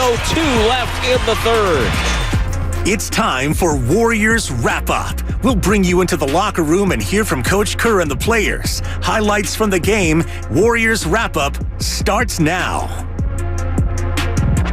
2:02 left in the third. It's time for Warriors Wrap-Up. We'll bring you into the locker room and hear from Coach Kerr and the players. Highlights from the game. Warriors Wrap-Up starts now.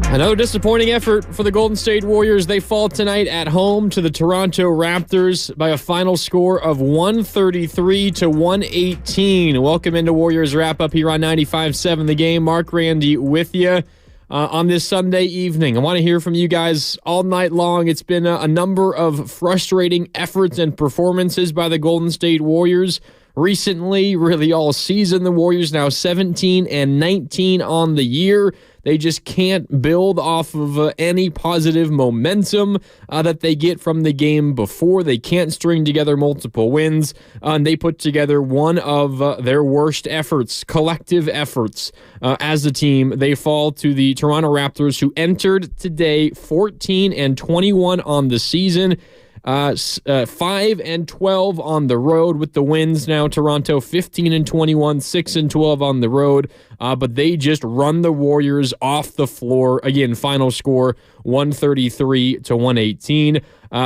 Another disappointing effort for the Golden State Warriors. They fall tonight at home to the Toronto Raptors by a final score of 133-118. Welcome into Warriors Wrap-Up here on 95.7 The Game. Mark Randy with you on this Sunday evening. I want to hear from you guys all night long. It's been a number of frustrating efforts and performances by the Golden State Warriors recently, really all season. The Warriors now 17-19 on the year. They just can't build off of any positive momentum that they get from the game before. They can't string together multiple wins. And they put together one of their worst efforts, collective efforts as a team. They fall to the Toronto Raptors, who entered today 14-21 on the season. 5-12 on the road with the wins. Now Toronto 15-21, 6-12 on the road. But they just run the Warriors off the floor. Again, final score 133-118.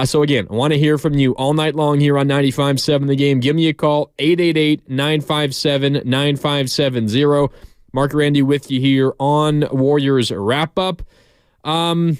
So again, I want to hear from you all night long here on 95.7 The Game. Give me a call, 888-957-9570. Mark Randy with you here on Warriors Wrap Up. Man,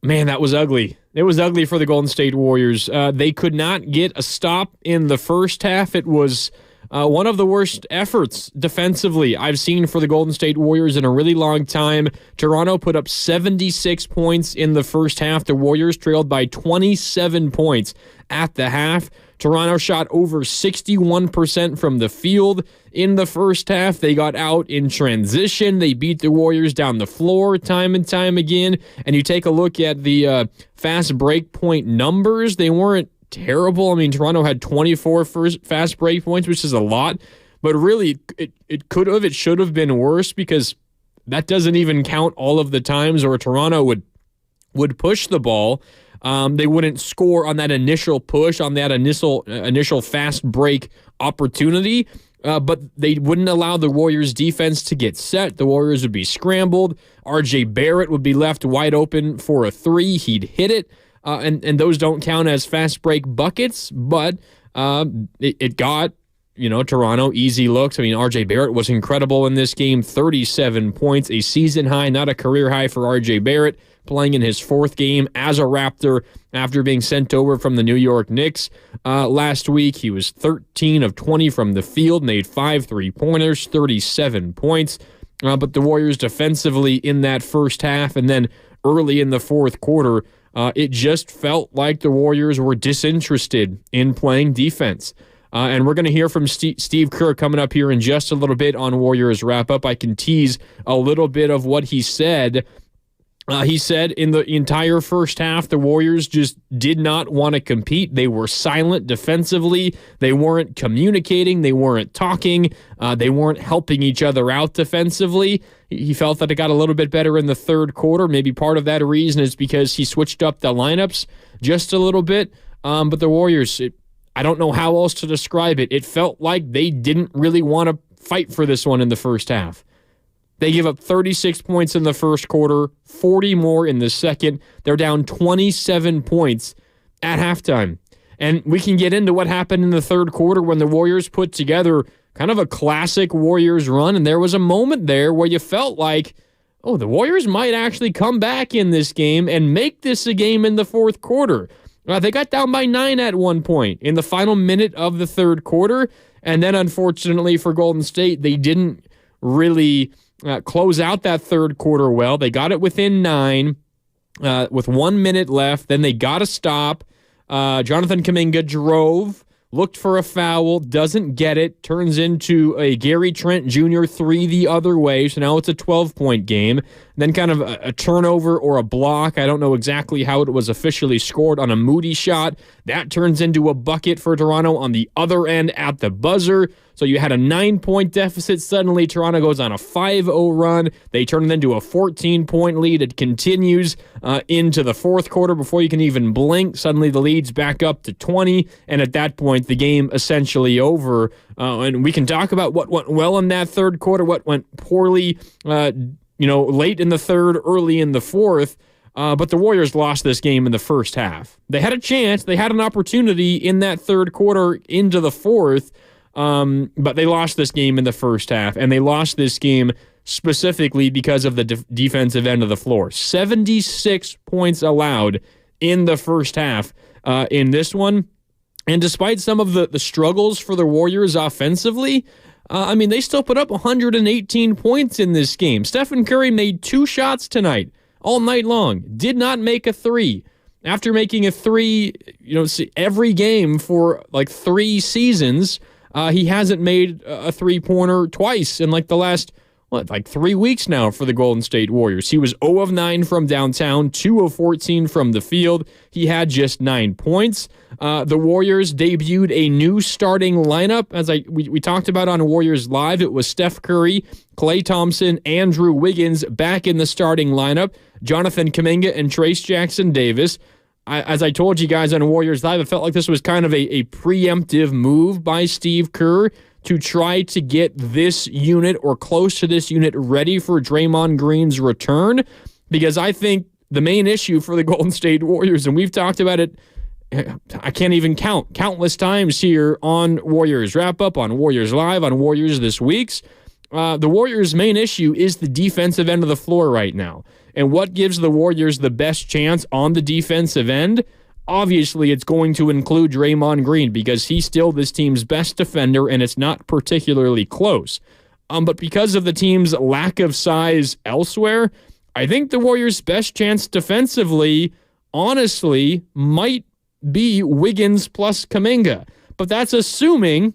that was ugly. It was ugly for the Golden State Warriors. They could not get a stop in the first half. It was one of the worst efforts defensively I've seen for the Golden State Warriors in a really long time. Toronto put up 76 points in the first half. The Warriors trailed by 27 points at the half. Toronto shot over 61% from the field in the first half. They got out in transition. They beat the Warriors down the floor time and time again. And you take a look at the fast break point numbers. They weren't terrible. I mean, Toronto had 24 fast break points, which is a lot. But really, it should have been worse, because that doesn't even count all of the times where Toronto would push the ball. They wouldn't score on that initial push, on that initial fast break opportunity, but they wouldn't allow the Warriors' defense to get set. The Warriors would be scrambled. RJ Barrett would be left wide open for a three. He'd hit it, and those don't count as fast break buckets, but it got Toronto easy looks. I mean, RJ Barrett was incredible in this game, 37 points, a season high, not a career high for RJ Barrett, playing in his fourth game as a Raptor after being sent over from the New York Knicks last week. He was 13 of 20 from the field, made 5 3-pointers, 37 points. But the Warriors defensively in that first half and then early in the fourth quarter, it just felt like the Warriors were disinterested in playing defense. And we're going to hear from Steve Kerr coming up here in just a little bit on Warriors Wrap-Up. I can tease a little bit of what he said. He said in the entire first half, the Warriors just did not want to compete. They were silent defensively. They weren't communicating. They weren't talking. They weren't helping each other out defensively. He felt that it got a little bit better in the third quarter. Maybe part of that reason is because he switched up the lineups just a little bit. But the Warriors, I don't know how else to describe it. It felt like they didn't really want to fight for this one in the first half. They give up 36 points in the first quarter, 40 more in the second. They're down 27 points at halftime. And we can get into what happened in the third quarter when the Warriors put together kind of a classic Warriors run. And there was a moment there where you felt like, oh, the Warriors might actually come back in this game and make this a game in the fourth quarter. They got down by 9 at one point in the final minute of the third quarter. And then, unfortunately for Golden State, they didn't really close out that third quarter well. They got it within 9 with 1 minute left. Then they got to stop. Jonathan Kuminga drove, looked for a foul, doesn't get it, turns into a Gary Trent Jr. 3 the other way. So now it's a 12-point game. Then kind of a turnover or a block. I don't know exactly how it was officially scored on a Moody shot. That turns into a bucket for Toronto on the other end at the buzzer. So you had a 9-point deficit. Suddenly, Toronto goes on a 5-0 run. They turn it into a 14-point lead. It continues into the fourth quarter before you can even blink. Suddenly, the lead's back up to 20. And at that point, the game essentially over. And we can talk about what went well in that third quarter, what went poorly. late in the third, early in the fourth. But the Warriors lost this game in the first half. They had a chance. They had an opportunity in that third quarter into the fourth, but they lost this game in the first half, and they lost this game specifically because of the defensive end of the floor. 76 points allowed in the first half in this one. And despite some of the struggles for the Warriors offensively, they still put up 118 points in this game. Stephen Curry made 2 shots tonight. All night long, did not make a 3. After making a 3, every game for like 3 seasons, he hasn't made a 3-pointer twice in like the last 3 weeks now for the Golden State Warriors. He was 0 of 9 from downtown, 2 of 14 from the field. He had just 9 points. The Warriors debuted a new starting lineup. As we talked about on Warriors Live, it was Steph Curry, Klay Thompson, Andrew Wiggins back in the starting lineup, Jonathan Kuminga and Trayce Jackson-Davis. As I told you guys on Warriors Live, it felt like this was kind of a preemptive move by Steve Kerr to try to get this unit or close to this unit ready for Draymond Green's return, because I think the main issue for the Golden State Warriors, and we've talked about it, I can't even count, countless times here on Warriors Wrap-Up, on Warriors Live, on Warriors This Week's, the Warriors' main issue is the defensive end of the floor right now. And what gives the Warriors the best chance on the defensive end? Obviously, it's going to include Draymond Green because he's still this team's best defender, and it's not particularly close. But because of the team's lack of size elsewhere, I think the Warriors' best chance defensively, honestly, might be Wiggins plus Kuminga. But that's assuming,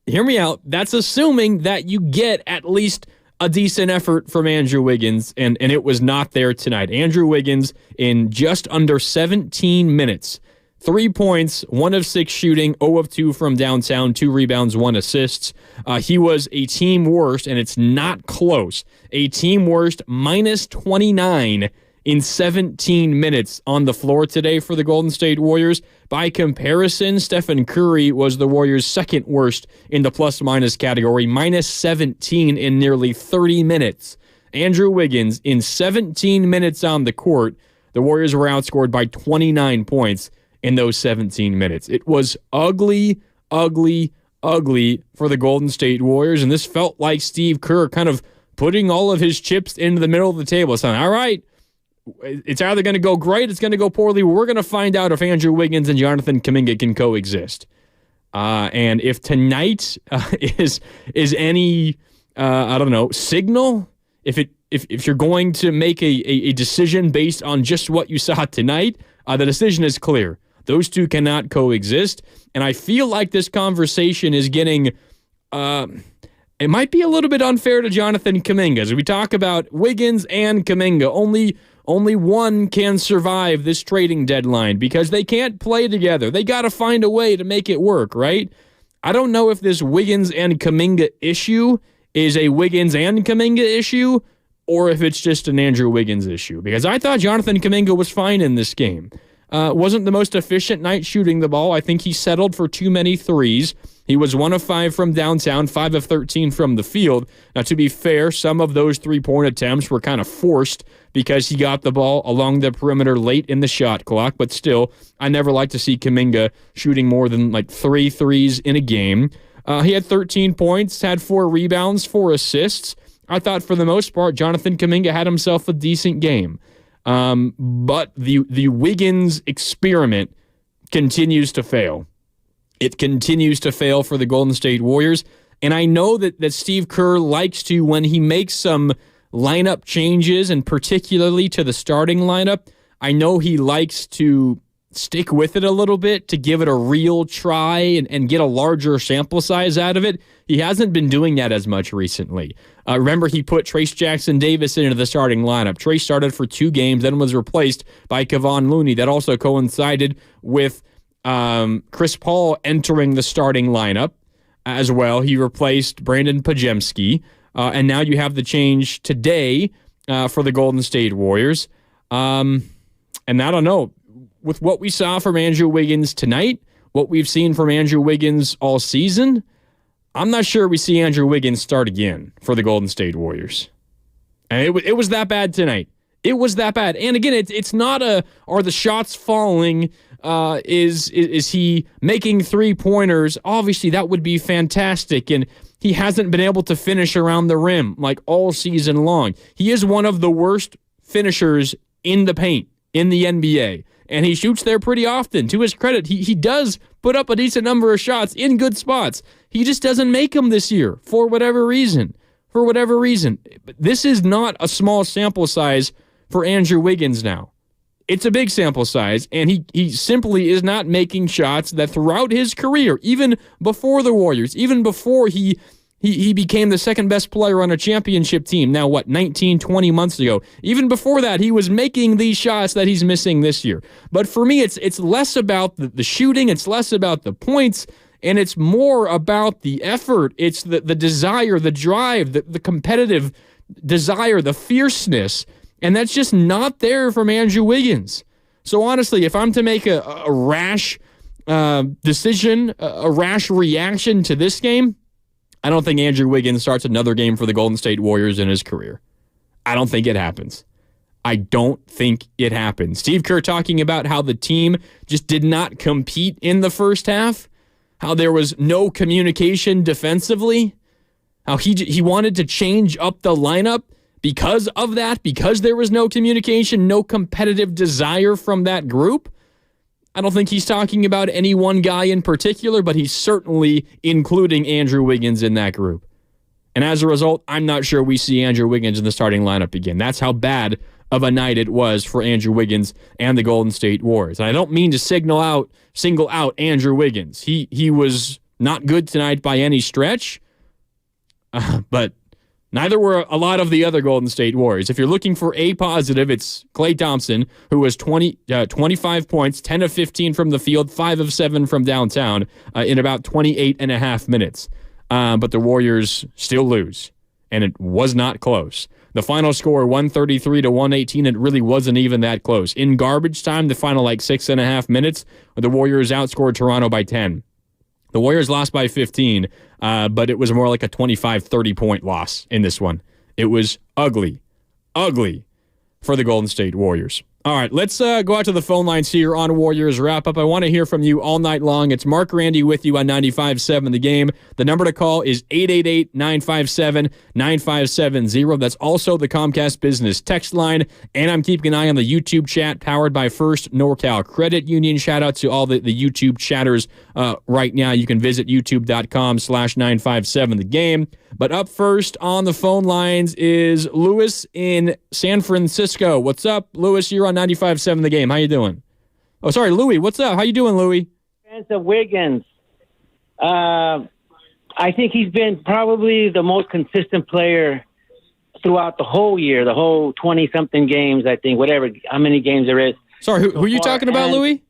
hear me out, that's assuming that you get at least a decent effort from Andrew Wiggins, and it was not there tonight. Andrew Wiggins, in just under 17 minutes, 3 points, 1 of 6 shooting, 0 of 2 from downtown, 2 rebounds, 1 assist. He was a team worst, and it's not close, a team worst minus 29 in 17 minutes on the floor today for the Golden State Warriors. By comparison, Stephen Curry was the Warriors' second worst in the plus-minus category, minus 17 in nearly 30 minutes. Andrew Wiggins, in 17 minutes on the court, the Warriors were outscored by 29 points in those 17 minutes. It was ugly, ugly, ugly for the Golden State Warriors, and this felt like Steve Kerr kind of putting all of his chips into the middle of the table, saying, all right, it's either going to go great, it's going to go poorly. We're going to find out if Andrew Wiggins and Jonathan Kuminga can coexist. And if tonight is any signal, if you're going to make a decision based on just what you saw tonight, the decision is clear. Those two cannot coexist. And I feel like this conversation is getting it might be a little bit unfair to Jonathan Kuminga. As we talk about Wiggins and Kuminga, only one can survive this trading deadline because they can't play together. They got to find a way to make it work, right? I don't know if this Wiggins and Kuminga issue is a Wiggins and Kuminga issue or if it's just an Andrew Wiggins issue, because I thought Jonathan Kuminga was fine in this game. Wasn't the most efficient night shooting the ball. I think he settled for too many threes. He was 1 of 5 from downtown, 5 of 13 from the field. Now, to be fair, some of those three-point attempts were kind of forced because he got the ball along the perimeter late in the shot clock, but still, I never like to see Kuminga shooting more than like 3 threes in a game. He had 13 points, had 4 rebounds, 4 assists. I thought for the most part, Jonathan Kuminga had himself a decent game. But the Wiggins experiment continues to fail. It continues to fail for the Golden State Warriors. And I know that Steve Kerr likes to, when he makes some lineup changes, and particularly to the starting lineup, I know he likes to stick with it a little bit to give it a real try and get a larger sample size out of it. He hasn't been doing that as much recently. Remember, he put Trayce Jackson-Davis into the starting lineup. Trayce started for 2 games, then was replaced by Kevon Looney. That also coincided with Chris Paul entering the starting lineup as well. He replaced Brandon Pajemski. And now you have the change today for the Golden State Warriors. And I don't know. With what we saw from Andrew Wiggins tonight, what we've seen from Andrew Wiggins all season, I'm not sure we see Andrew Wiggins start again for the Golden State Warriors. And it was that bad tonight. It was that bad. And again, it's not are the shots falling? Is he making 3-pointers? Obviously, that would be fantastic. And he hasn't been able to finish around the rim like all season long. He is one of the worst finishers in the paint in the NBA. And he shoots there pretty often. To his credit, he does put up a decent number of shots in good spots. He just doesn't make them this year for whatever reason. But this is not a small sample size for Andrew Wiggins now. It's a big sample size, and he simply is not making shots that throughout his career, even before the Warriors, even before he became the second best player on a championship team, now 19, 20 months ago. Even before that, he was making these shots that he's missing this year. But for me, it's less about the shooting, it's less about the points, and it's more about the effort. It's the desire, the drive, the competitive desire, the fierceness. And that's just not there from Andrew Wiggins. So honestly, if I'm to make a rash decision, a rash reaction to this game, I don't think Andrew Wiggins starts another game for the Golden State Warriors in his career. I don't think it happens. Steve Kerr talking about how the team just did not compete in the first half, how there was no communication defensively, how he wanted to change up the lineup because of that, because there was no communication, no competitive desire from that group. I don't think he's talking about any one guy in particular, but he's certainly including Andrew Wiggins in that group. And as a result, I'm not sure we see Andrew Wiggins in the starting lineup again. That's how bad of a night it was for Andrew Wiggins and the Golden State Warriors. And I don't mean to single out Andrew Wiggins. He was not good tonight by any stretch, but neither were a lot of the other Golden State Warriors. If you're looking for a positive, it's Klay Thompson, who was 25 points, 10 of 15 from the field, 5 of 7 from downtown in about 28 and a half minutes. But the Warriors still lose, and it was not close. The final score, 133-118, it really wasn't even that close. In garbage time, the final 6.5 minutes, the Warriors outscored Toronto by 10. The Warriors lost by 15, but it was more like a 25-30 point loss in this one. It was ugly for the Golden State Warriors. All right, let's go out to the phone lines here on Warriors Wrap-Up. I want to hear from you all night long. It's Mark Randy with you on 95.7 The Game. The number to call is 888-957-9570. That's also the Comcast Business text line. And I'm keeping an eye on the YouTube chat powered by First NorCal Credit Union. Shout out to all the YouTube chatters right now. You can visit youtube.com/957 The Game. But up first on the phone lines is Lewis in San Francisco. What's up, Lewis? You're on 95.7 The Game. How you doing? Oh, sorry, Louie. What's up? How you doing, Louie? Fans of Wiggins. I think he's been probably the most consistent player throughout the whole year, the whole 20-something games, I think, how many games there is. Sorry, who are you talking about, Louie?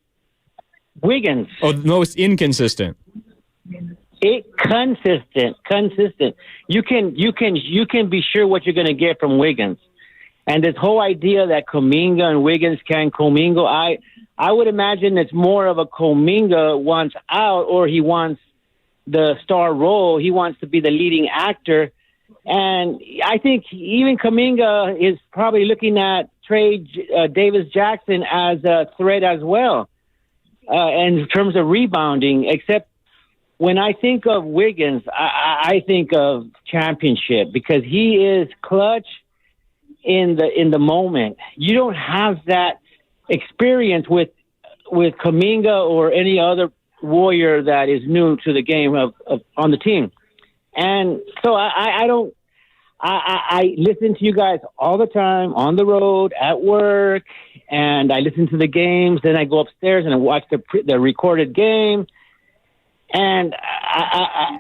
Wiggins. Oh, no, it's inconsistent. Consistent. You can be sure what you're going to get from Wiggins. And this whole idea that Kuminga and Wiggins can commingle, I would imagine it's more of a Kuminga wants out, or he wants the star role. He wants to be the leading actor. And I think even Kuminga is probably looking at Davis-Jackson as a threat as well, in terms of rebounding, except when I think of Wiggins, I think of championship, because he is clutch in the moment. You don't have that experience with Kuminga or any other Warrior that is new to the game of on the team. And so I listen to you guys all the time, on the road, at work, and I listen to the games. Then I go upstairs and I watch the recorded game. And I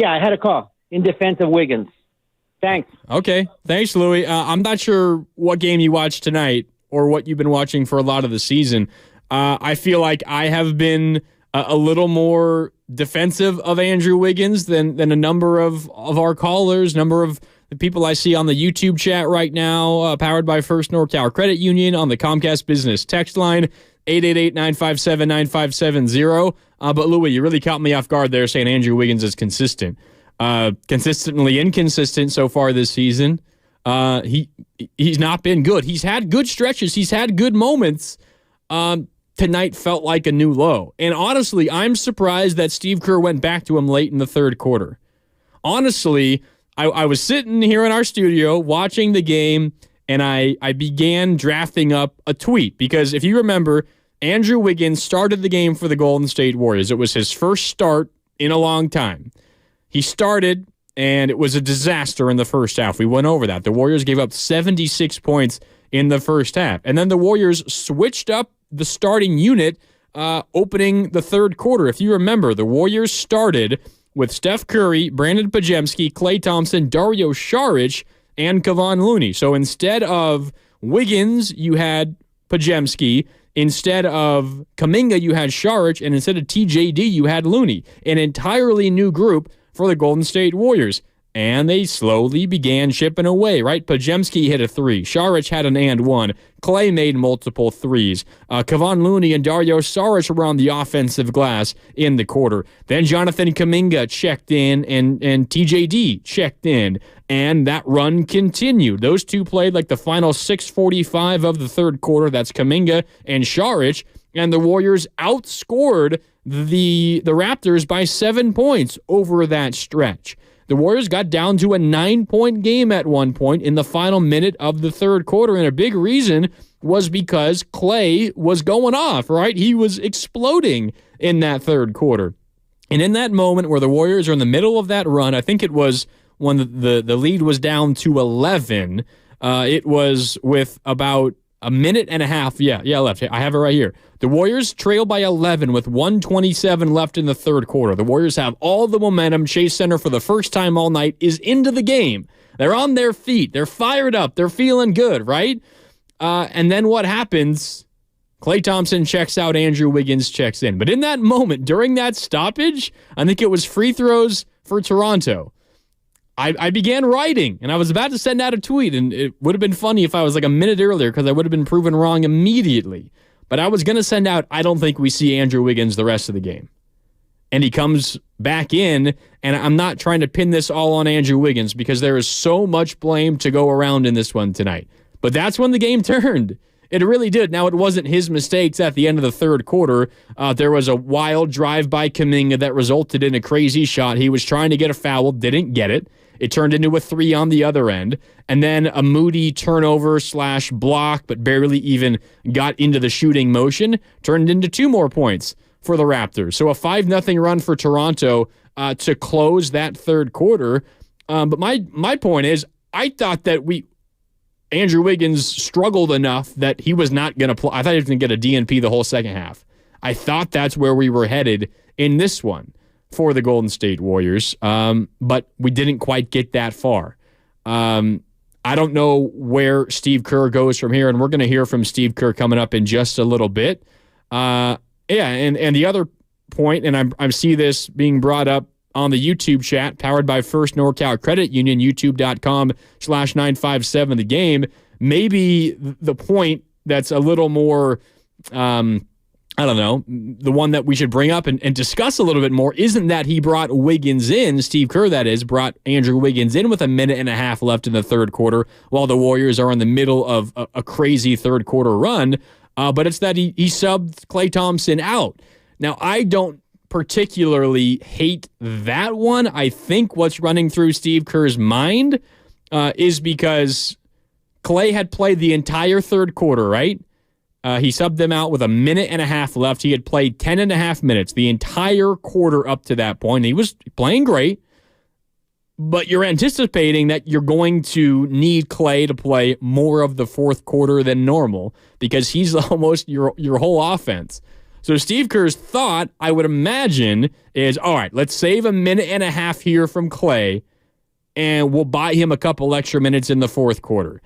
had a call in defense of Wiggins. Thanks. Okay. Thanks, Louie. I'm not sure what game you watched tonight or what you've been watching for a lot of the season. I feel like I have been a little more defensive of Andrew Wiggins than a number of our callers, number of the people I see on the YouTube chat right now, powered by First NorCal Credit Union on the Comcast Business text line, 888-957-9570. But Louie, you really caught me off guard there saying Andrew Wiggins is consistent. Consistently inconsistent so far this season. He's not been good. He's had good stretches. He's had good moments. Tonight felt like a new low. And honestly, I'm surprised that Steve Kerr went back to him late in the third quarter. Honestly, I was sitting here in our studio watching the game, and I began drafting up a tweet because if you remember, Andrew Wiggins started the game for the Golden State Warriors. It was his first start in a long time. He started, and it was a disaster in the first half. We went over that. The Warriors gave up 76 points in the first half. And then the Warriors switched up the starting unit opening the third quarter. If you remember, the Warriors started with Steph Curry, Brandon Pajemski, Klay Thompson, Dario Saric, and Kevon Looney. So instead of Wiggins, you had Pajemski. Instead of Kuminga, you had Saric. And instead of TJD, you had Looney. An entirely new group for the Golden State Warriors. And they slowly began chipping away, right? Pajemski hit a three. Saric had an and one. Klay made multiple threes. Kevon Looney and Dario Saric were on the offensive glass in the quarter. Then Jonathan Kuminga checked in and TJD checked in. And that run continued. Those two played like the final 6:45 of the third quarter. That's Kuminga and Saric. And the Warriors outscored the Raptors by 7 points over that stretch. The Warriors got down to a 9-point game at one point in the final minute of the third quarter, and a big reason was because Klay was going off, right? He was exploding in that third quarter. And in that moment where the Warriors are in the middle of that run, I think it was when the lead was down to 11, it was with about a minute and a half. Yeah, left. I have it right here. The Warriors trail by 11 with 1:27 left in the third quarter. The Warriors have all the momentum. Chase Center, for the first time all night, is into the game. They're on their feet. They're fired up. They're feeling good, right? And then what happens? Klay Thompson checks out. Andrew Wiggins checks in. But in that moment, during that stoppage, I think it was free throws for Toronto. I began writing, and I was about to send out a tweet, and it would have been funny if I was like a minute earlier because I would have been proven wrong immediately. But I was going to send out, I don't think we see Andrew Wiggins the rest of the game. And he comes back in, and I'm not trying to pin this all on Andrew Wiggins because there is so much blame to go around in this one tonight. But that's when the game turned. It really did. Now, it wasn't his mistakes at the end of the third quarter. There was a wild drive by Kuminga that resulted in a crazy shot. He was trying to get a foul, didn't get it. It turned into a three on the other end. And then a Moody turnover / block, but barely even got into the shooting motion, turned into 2 more points for the Raptors. So a 5-0 run for Toronto to close that third quarter. But my point is, I thought that Andrew Wiggins struggled enough that he was not going to play. I thought he was going to get a DNP the whole second half. I thought that's where we were headed in this one for the Golden State Warriors, but we didn't quite get that far. I don't know where Steve Kerr goes from here, and we're going to hear from Steve Kerr coming up in just a little bit. And the other point, and I see this being brought up on the YouTube chat, powered by First NorCal Credit Union, youtube.com/957 The Game. Maybe the point that's a little more, I don't know, the one that we should bring up and discuss a little bit more isn't that he brought Wiggins in, Steve Kerr that is, brought Andrew Wiggins in with a minute and a half left in the third quarter while the Warriors are in the middle of a crazy third quarter run, but it's that he subbed Klay Thompson out. Now, I don't particularly hate that one. I think what's running through Steve Kerr's mind is because Klay had played the entire third quarter, right? He subbed them out with a minute and a half left. He had played 10 and a half minutes, the entire quarter up to that point. He was playing great, but you're anticipating that you're going to need Klay to play more of the fourth quarter than normal because he's almost your whole offense. So Steve Kerr's thought, I would imagine, is, all right, let's save a minute and a half here from Klay, and we'll buy him a couple extra minutes in the fourth quarter.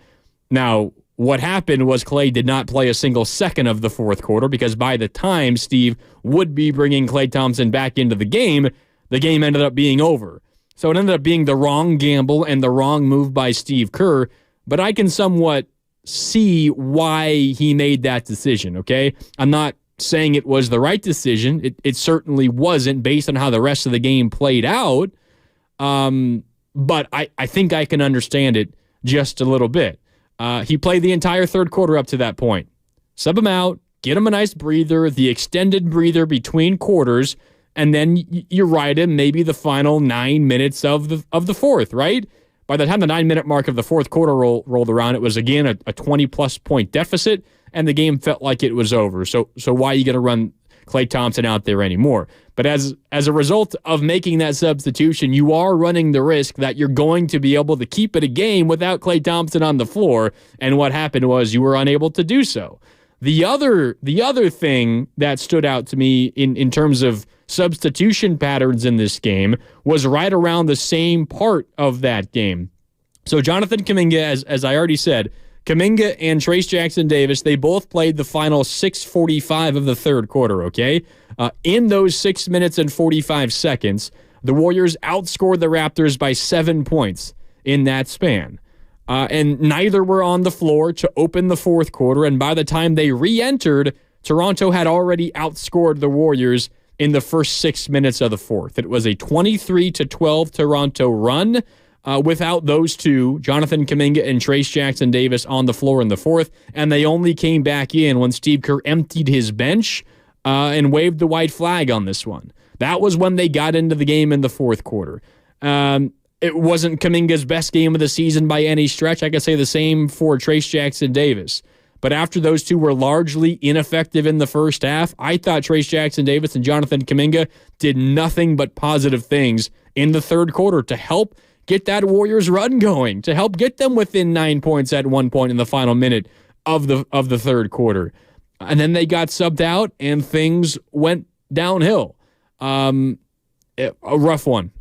Now, what happened was Klay did not play a single second of the fourth quarter because by the time Steve would be bringing Klay Thompson back into the game ended up being over. So it ended up being the wrong gamble and the wrong move by Steve Kerr, but I can somewhat see why he made that decision, okay? I'm not saying it was the right decision. It certainly wasn't based on how the rest of the game played out, but I think I can understand it just a little bit. He played the entire third quarter up to that point. Sub him out, get him a nice breather, the extended breather between quarters, and then you ride him maybe the final 9 minutes of the fourth, right? By the time the 9-minute mark of the fourth quarter rolled around, it was again a 20-plus point deficit, and the game felt like it was over. So why are you going to run Klay Thompson out there anymore? But as a result of making that substitution, you are running the risk that you're going to be able to keep it a game without Klay Thompson on the floor, and what happened was you were unable to do so. The other thing that stood out to me in terms of substitution patterns in this game was right around the same part of that game. So Jonathan Kuminga, as I already said, Kuminga and Trayce Jackson-Davis, they both played the final 6:45 of the third quarter, okay? In those 6 minutes and 45 seconds, the Warriors outscored the Raptors by 7 points in that span. And neither were on the floor to open the fourth quarter, and by the time they re-entered, Toronto had already outscored the Warriors in the first 6 minutes of the fourth. It was a 23-12 Toronto run without those two, Jonathan Kuminga and Trayce Jackson-Davis, on the floor in the fourth, and they only came back in when Steve Kerr emptied his bench and waved the white flag on this one. That was when they got into the game in the fourth quarter. It wasn't Kuminga's best game of the season by any stretch. I could say the same for Trayce Jackson-Davis. But after those two were largely ineffective in the first half, I thought Trayce Jackson-Davis and Jonathan Kuminga did nothing but positive things in the third quarter to help get that Warriors run going, to help get them within 9 points at one point in the final minute of the third quarter. And then they got subbed out, and things went downhill. A rough one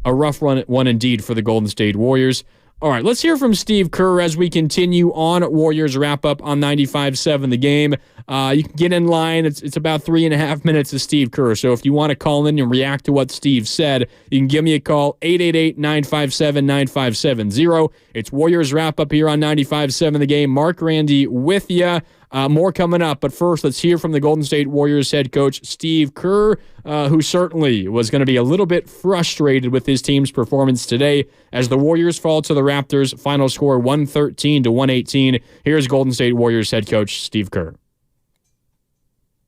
indeed for the Golden State Warriors. All right, let's hear from Steve Kerr as we continue on Warriors Wrap-Up on 95.7 The Game. You can get in line. It's about 3.5 minutes of Steve Kerr. So if you want to call in and react to what Steve said, you can give me a call, 888-957-9570. It's Warriors Wrap-Up here on 95.7 The Game. Mark Randy with you. More coming up, but first, let's hear from the Golden State Warriors head coach, Steve Kerr, who certainly was going to be a little bit frustrated with his team's performance today as the Warriors fall to the Raptors. Final score 113-118. Here's Golden State Warriors head coach, Steve Kerr.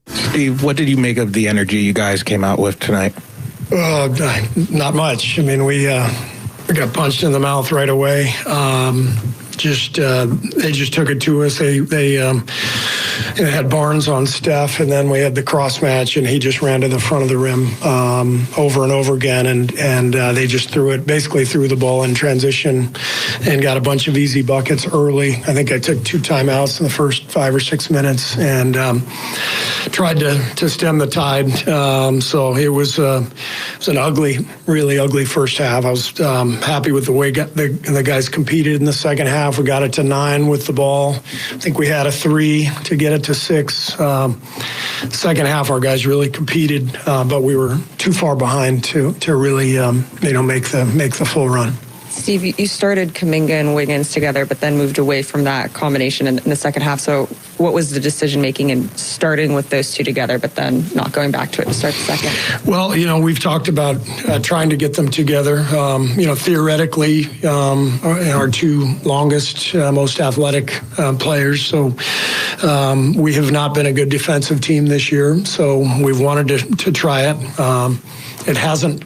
Steve, what did you make of the energy you guys came out with tonight? Not much. I mean, we got punched in the mouth right away. They just took it to us. They had Barnes on Steph, and then we had the cross match, and he just ran to the front of the rim over and over again, and they just threw the ball in transition and got a bunch of easy buckets early. I think I took 2 timeouts in the first 5 or 6 minutes and tried to stem the tide. So it was an really ugly first half. I was happy with the way the guys competed in the second half. We got it to 9 with the ball. I think we had a 3 to get it to 6. Second half, our guys really competed, but we were too far behind to really make the full run. Steve, you started Kuminga and Wiggins together, but then moved away from that combination in the second half. So what was the decision-making in starting with those two together, but then not going back to it to start the second? Well, we've talked about trying to get them together. Theoretically, our 2 longest, most athletic players. So we have not been a good defensive team this year. So we've wanted to try it. It hasn't,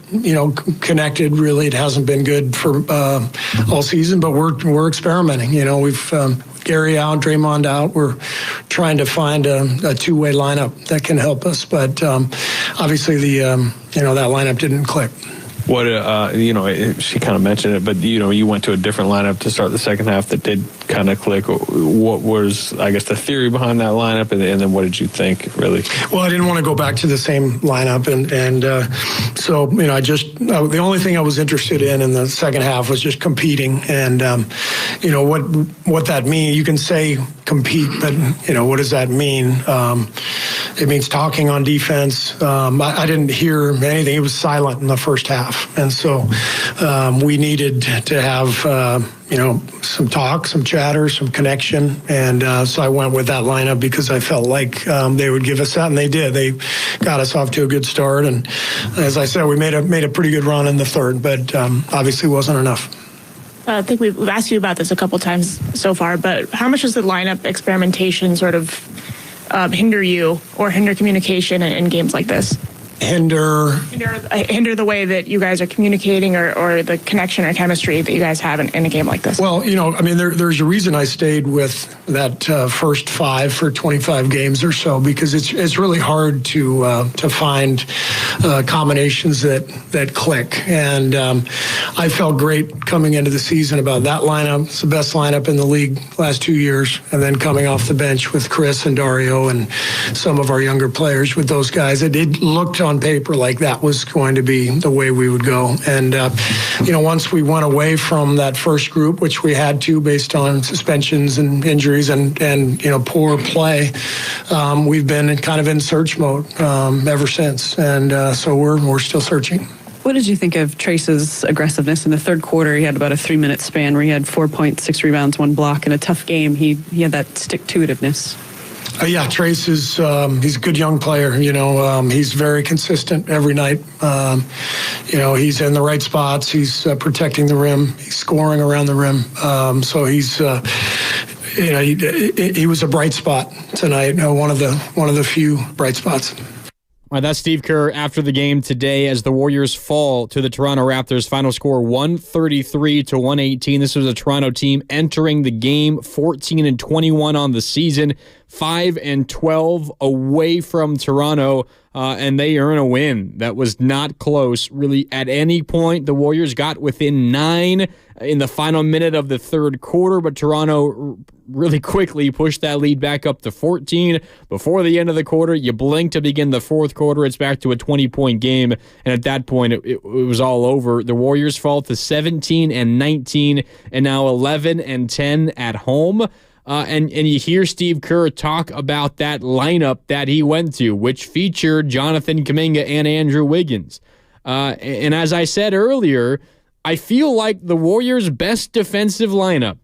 connected really. It hasn't been good for all season, but we're experimenting. We've Gary out, Draymond out. We're trying to find a two-way lineup that can help us, but obviously that lineup didn't click. What she kind of mentioned it, but you went to a different lineup to start the second half that did kind of click. What was, I guess, the theory behind that lineup, and then what did you think, really? Well, I didn't want to go back to the same lineup, and so the only thing I was interested in the second half was just competing, and what that means. You can say compete, but what does that mean? It means talking on defense. I didn't hear anything. It was silent in the first half. And so we needed to have, some talk, some chatter, some connection. And so I went with that lineup because I felt like they would give us that, and they did. They got us off to a good start. And as I said, we made a pretty good run in the third, but obviously wasn't enough. I think we've asked you about this a couple times so far, but how much does the lineup experimentation sort of hinder you or hinder communication in games like this? Hinder the way that you guys are communicating or the connection or chemistry that you guys have in a game like this? Well, there's a reason I stayed with that first 5 for 25 games or so, because it's really hard to find combinations that click. And I felt great coming into the season about that lineup. It's the best lineup in the league last 2 years. And then coming off the bench with Chris and Dario and some of our younger players with those guys, it looked on paper like that was going to be the way we would go. And, once we went away from that first group, which we had to based on suspensions and injuries and poor play, we've been kind of in search mode ever since. And so we're still searching. What did you think of Trace's aggressiveness in the third quarter? He had about a 3-minute span where he had 4 points, 6 rebounds, 1 block. In a tough game, he had that stick-to-itiveness. Yeah, Trace is he's a good young player. He's very consistent every night. He's in the right spots. He's protecting the rim. He's scoring around the rim. So he's he was a bright spot tonight. One of the few bright spots. All right, that's Steve Kerr after the game today as the Warriors fall to the Toronto Raptors. Final score 133-118. This was a Toronto team entering the game 14-21 on the season, 5-12 away from Toronto, and they earn a win. That was not close really at any point. The Warriors got within 9 in the final minute of the third quarter, but Toronto really quickly pushed that lead back up to 14. Before the end of the quarter, you blink to begin the fourth quarter, it's back to a 20-point game, and at that point, it was all over. The Warriors fall to 17-19, and now 11-10 at home. And you hear Steve Kerr talk about that lineup that he went to, which featured Jonathan Kuminga and Andrew Wiggins. And as I said earlier, I feel like the Warriors' best defensive lineup.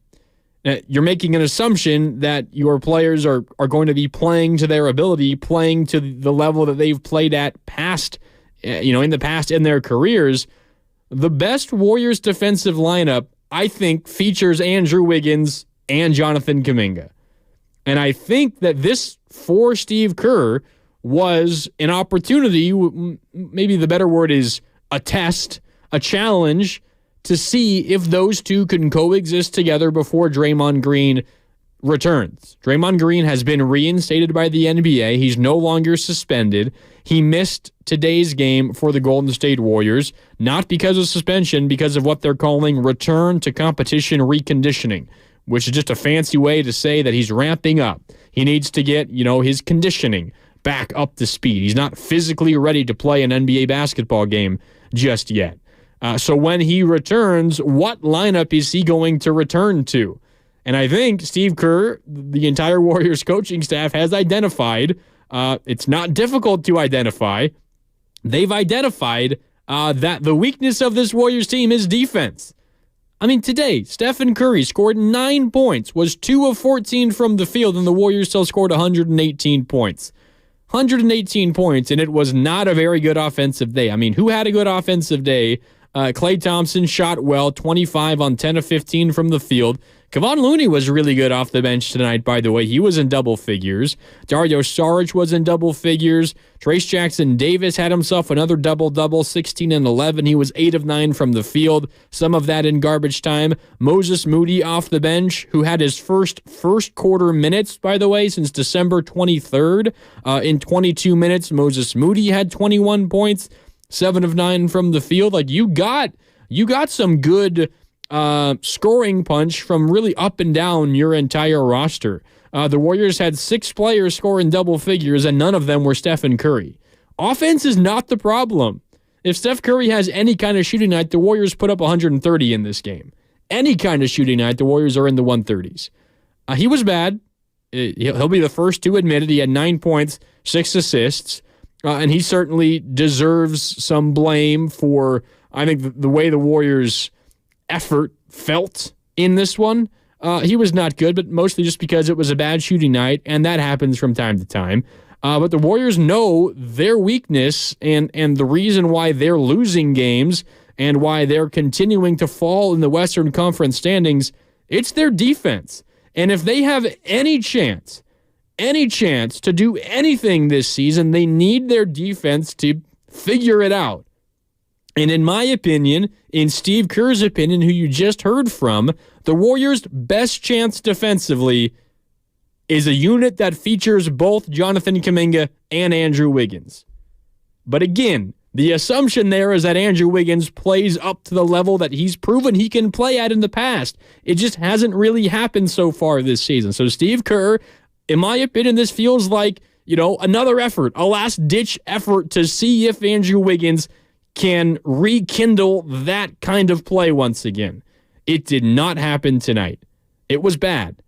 You're making an assumption that your players are going to be playing to their ability, playing to the level that they've played at in the past in their careers. The best Warriors defensive lineup, I think, features Andrew Wiggins and Jonathan Kuminga. And I think that this, for Steve Kerr, was an opportunity, maybe the better word is a test, a challenge, to see if those two can coexist together before Draymond Green returns. Draymond Green has been reinstated by the NBA. He's no longer suspended. He missed today's game for the Golden State Warriors, not because of suspension, because of what they're calling return to competition reconditioning, which is just a fancy way to say that he's ramping up. He needs to get, his conditioning back up to speed. He's not physically ready to play an NBA basketball game just yet. So when he returns, what lineup is he going to return to? And I think Steve Kerr, the entire Warriors coaching staff, has identified, it's not difficult to identify, they've identified that the weakness of this Warriors team is defense. I mean, today, Stephen Curry scored 9 points, was 2 of 14 from the field, and the Warriors still scored 118 points. 118 points, and it was not a very good offensive day. I mean, who had a good offensive day? Klay Thompson shot well, 25 on 10 of 15 from the field. Kevon Looney was really good off the bench tonight, by the way. He was in double figures. Dario Saric was in double figures. Trace Jackson-Davis had himself another double-double, 16 and 11. He was 8 of 9 from the field, some of that in garbage time. Moses Moody off the bench, who had his first quarter minutes, by the way, since December 23rd. In 22 minutes, Moses Moody had 21 points, 7 of 9 from the field. Like, you got some good scoring punch from really up and down your entire roster. The Warriors had 6 players score in double figures, and none of them were Stephen Curry. Offense is not the problem. If Steph Curry has any kind of shooting night, the Warriors put up 130 in this game. Any kind of shooting night, the Warriors are in the 130s. He was bad. He'll be the first to admit it. He had 9 points, 6 assists, and he certainly deserves some blame for, I think, the way the Warriors' effort felt in this one. He was not good, but mostly just because it was a bad shooting night, and that happens from time to time. But the Warriors know their weakness and the reason why they're losing games and why they're continuing to fall in the Western Conference standings, it's their defense. And if they have any chance to do anything this season, they need their defense to figure it out. And in my opinion, in Steve Kerr's opinion, who you just heard from, the Warriors' best chance defensively is a unit that features both Jonathan Kuminga and Andrew Wiggins. But again, the assumption there is that Andrew Wiggins plays up to the level that he's proven he can play at in the past. It just hasn't really happened so far this season. So Steve Kerr, in my opinion, this feels like, another effort, a last-ditch effort to see if Andrew Wiggins can rekindle that kind of play once again. It did not happen tonight. It was bad.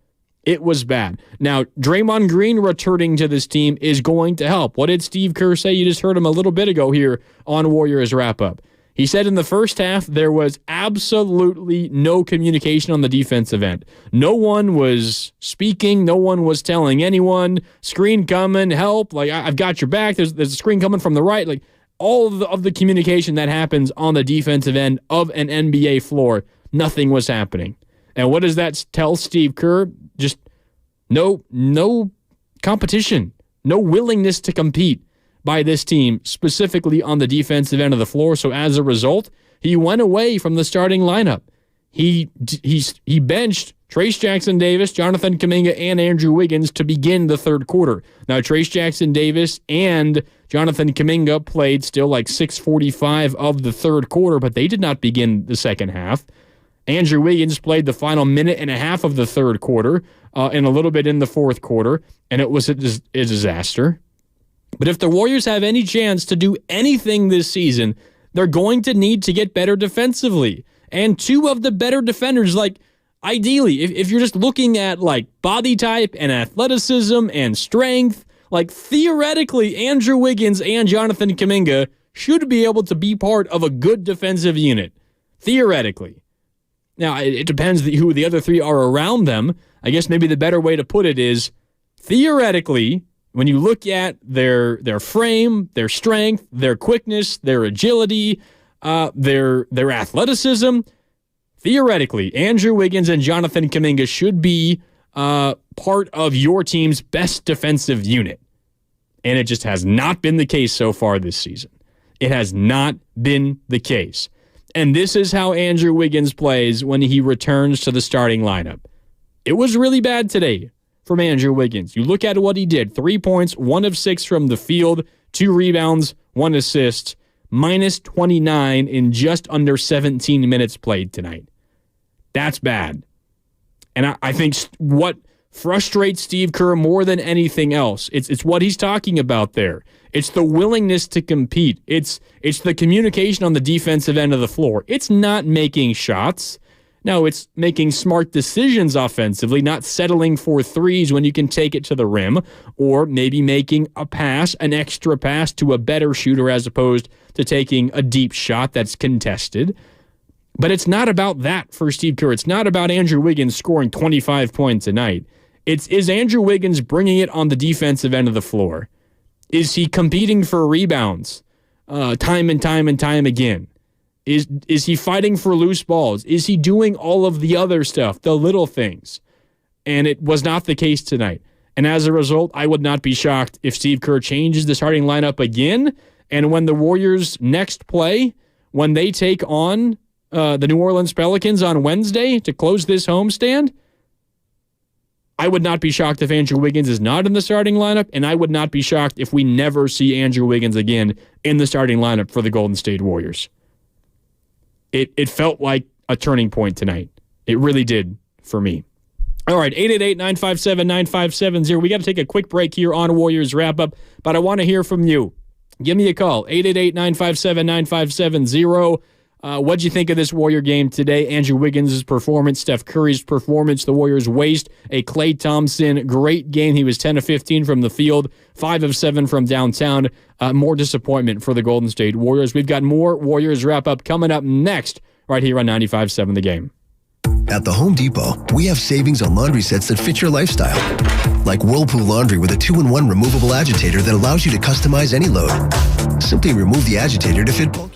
It was bad. Now, Draymond Green returning to this team is going to help. What did Steve Kerr say? You just heard him a little bit ago here on Warriors Wrap-Up. He said in the first half, there was absolutely no communication on the defensive end. No one was speaking. No one was telling anyone, screen coming, help, like, I've got your back. There's a screen coming from the right. Like, all of the communication that happens on the defensive end of an NBA floor, nothing was happening. And what does that tell Steve Kerr? Just no competition, no willingness to compete by this team, specifically on the defensive end of the floor. So as a result, he went away from the starting lineup. He benched Trayce Jackson-Davis, Jonathan Kuminga, and Andrew Wiggins to begin the third quarter. Now, Trayce Jackson-Davis and Jonathan Kuminga played still like 6:45 of the third quarter, but they did not begin the second half. Andrew Wiggins played the final minute and a half of the third quarter and a little bit in the fourth quarter, and it was a disaster. But if the Warriors have any chance to do anything this season, they're going to need to get better defensively. And two of the better defenders, like, ideally, if you're just looking at, like, body type and athleticism and strength, like, theoretically, Andrew Wiggins and Jonathan Kuminga should be able to be part of a good defensive unit. Theoretically. Now, it depends who the other three are around them. I guess maybe the better way to put it is, theoretically, when you look at their frame, their strength, their quickness, their agility, their athleticism, theoretically, Andrew Wiggins and Jonathan Kuminga should be part of your team's best defensive unit. And it just has not been the case so far this season. It has not been the case. And this is how Andrew Wiggins plays when he returns to the starting lineup. It was really bad today from Andrew Wiggins. You look at what he did. 3 points, 1 of 6 from the field, 2 rebounds, 1 assist, minus 29 in just under 17 minutes played tonight. That's bad. And I think what frustrates Steve Kerr more than anything else, it's what he's talking about there. It's the willingness to compete. It's the communication on the defensive end of the floor. It's not making shots. No, it's making smart decisions offensively, not settling for threes when you can take it to the rim, or maybe making a pass, an extra pass to a better shooter as opposed to taking a deep shot that's contested. But it's not about that for Steve Kerr. It's not about Andrew Wiggins scoring 25 points a night. Is Andrew Wiggins bringing it on the defensive end of the floor? Is he competing for rebounds time and time and time again? Is he fighting for loose balls? Is he doing all of the other stuff, the little things? And it was not the case tonight. And as a result, I would not be shocked if Steve Kerr changes the starting lineup again. And when the Warriors next play, when they take on the New Orleans Pelicans on Wednesday to close this homestand, I would not be shocked if Andrew Wiggins is not in the starting lineup, and I would not be shocked if we never see Andrew Wiggins again in the starting lineup for the Golden State Warriors. It felt like a turning point tonight. It really did for me. All right, 888-957-9570. We got to take a quick break here on Warriors Wrap-Up, but I want to hear from you. Give me a call, 888-957-9570. What'd you think of this Warrior game today? Andrew Wiggins' performance, Steph Curry's performance, the Warriors waste a Klay Thompson great game. He was 10 of 15 from the field, 5 of 7 from downtown. More disappointment for the Golden State Warriors. We've got more Warriors Wrap-Up coming up next right here on 95.7 The Game. At the Home Depot, we have savings on laundry sets that fit your lifestyle. Like Whirlpool Laundry with a 2-in-1 removable agitator that allows you to customize any load. Simply remove the agitator to fit bulky.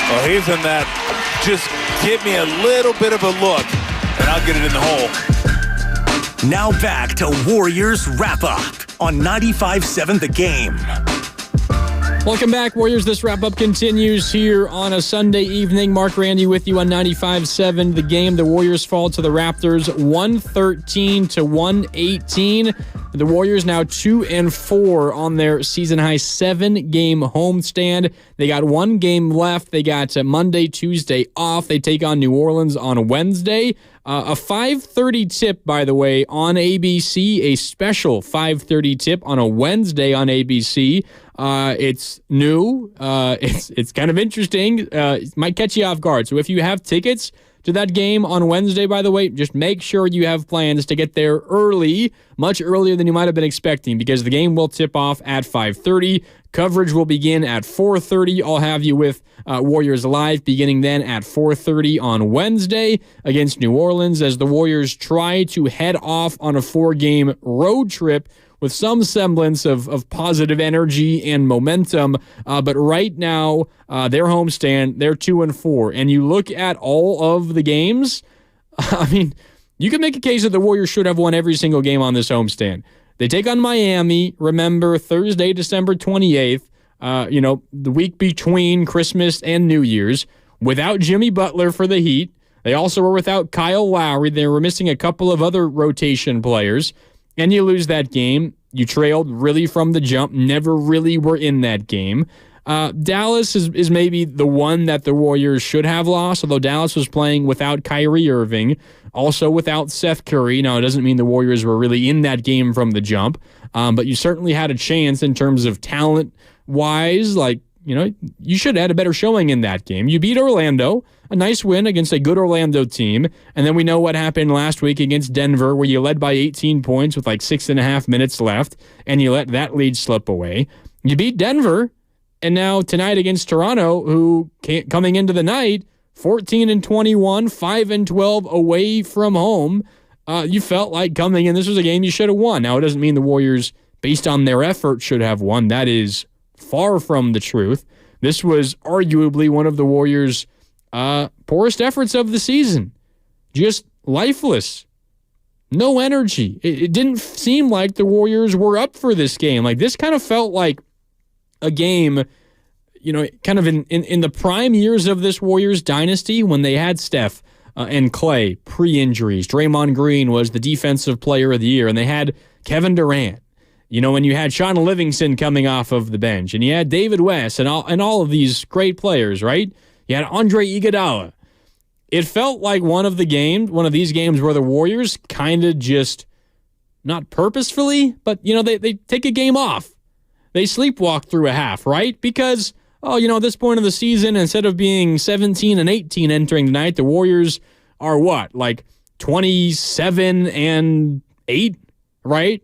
Well, he's in that, just give me a little bit of a look, and I'll get it in the hole. Now back to Warriors Wrap-Up on 95.7 The Game. Welcome back, Warriors. This wrap-up continues here on a Sunday evening. Mark Randy with you on 95.7 The Game. The Warriors fall to the Raptors 113-118. The Warriors now 2-4 on their season-high 7-game homestand. They got one game left. They got Monday, Tuesday off. They take on New Orleans on Wednesday. A 5:30 tip, by the way, on ABC. A special 5:30 tip on a Wednesday on ABC. It's new. It's kind of interesting. It might catch you off guard. So if you have tickets to that game on Wednesday, by the way, just make sure you have plans to get there early, much earlier than you might have been expecting, because the game will tip off at 5:30. Coverage will begin at 4:30. I'll have you with Warriors Live beginning then at 4:30 on Wednesday against New Orleans as the Warriors try to head off on a 4-game road trip with some semblance of positive energy and momentum. But right now, their homestand, they're 2-4. And you look at all of the games, I mean, you can make a case that the Warriors should have won every single game on this homestand. They take on Miami, remember, Thursday, December 28th, the week between Christmas and New Year's, without Jimmy Butler for the Heat. They also were without Kyle Lowry. They were missing a couple of other rotation players. And you lose that game. You trailed really from the jump, never really were in that game. Dallas is maybe the one that the Warriors should have lost, although Dallas was playing without Kyrie Irving, also without Seth Curry. Now, it doesn't mean the Warriors were really in that game from the jump, but you certainly had a chance in terms of talent-wise. You should have had a better showing in that game. You beat Orlando, a nice win against a good Orlando team, and then we know what happened last week against Denver, where you led by 18 points with 6.5 minutes left, and you let that lead slip away. You beat Denver, and now tonight against Toronto, who coming into the night, 14-21, 5-12 away from home. You felt like coming in, this was a game you should have won. Now, it doesn't mean the Warriors, based on their effort, should have won. That is far from the truth. This was arguably one of the Warriors' poorest efforts of the season. Just lifeless. No energy. It didn't seem like the Warriors were up for this game. This kind of felt like a game, kind of in the prime years of this Warriors dynasty when they had Steph and Clay pre-injuries. Draymond Green was the defensive player of the year, and they had Kevin Durant. When you had Sean Livingston coming off of the bench, and you had David West and all of these great players, right? You had Andre Iguodala. It felt like one of these games where the Warriors kind of just, not purposefully, but, they take a game off. They sleepwalk through a half, right? Because, at this point of the season, instead of being 17-18 entering tonight, the Warriors are what? 27-8, right?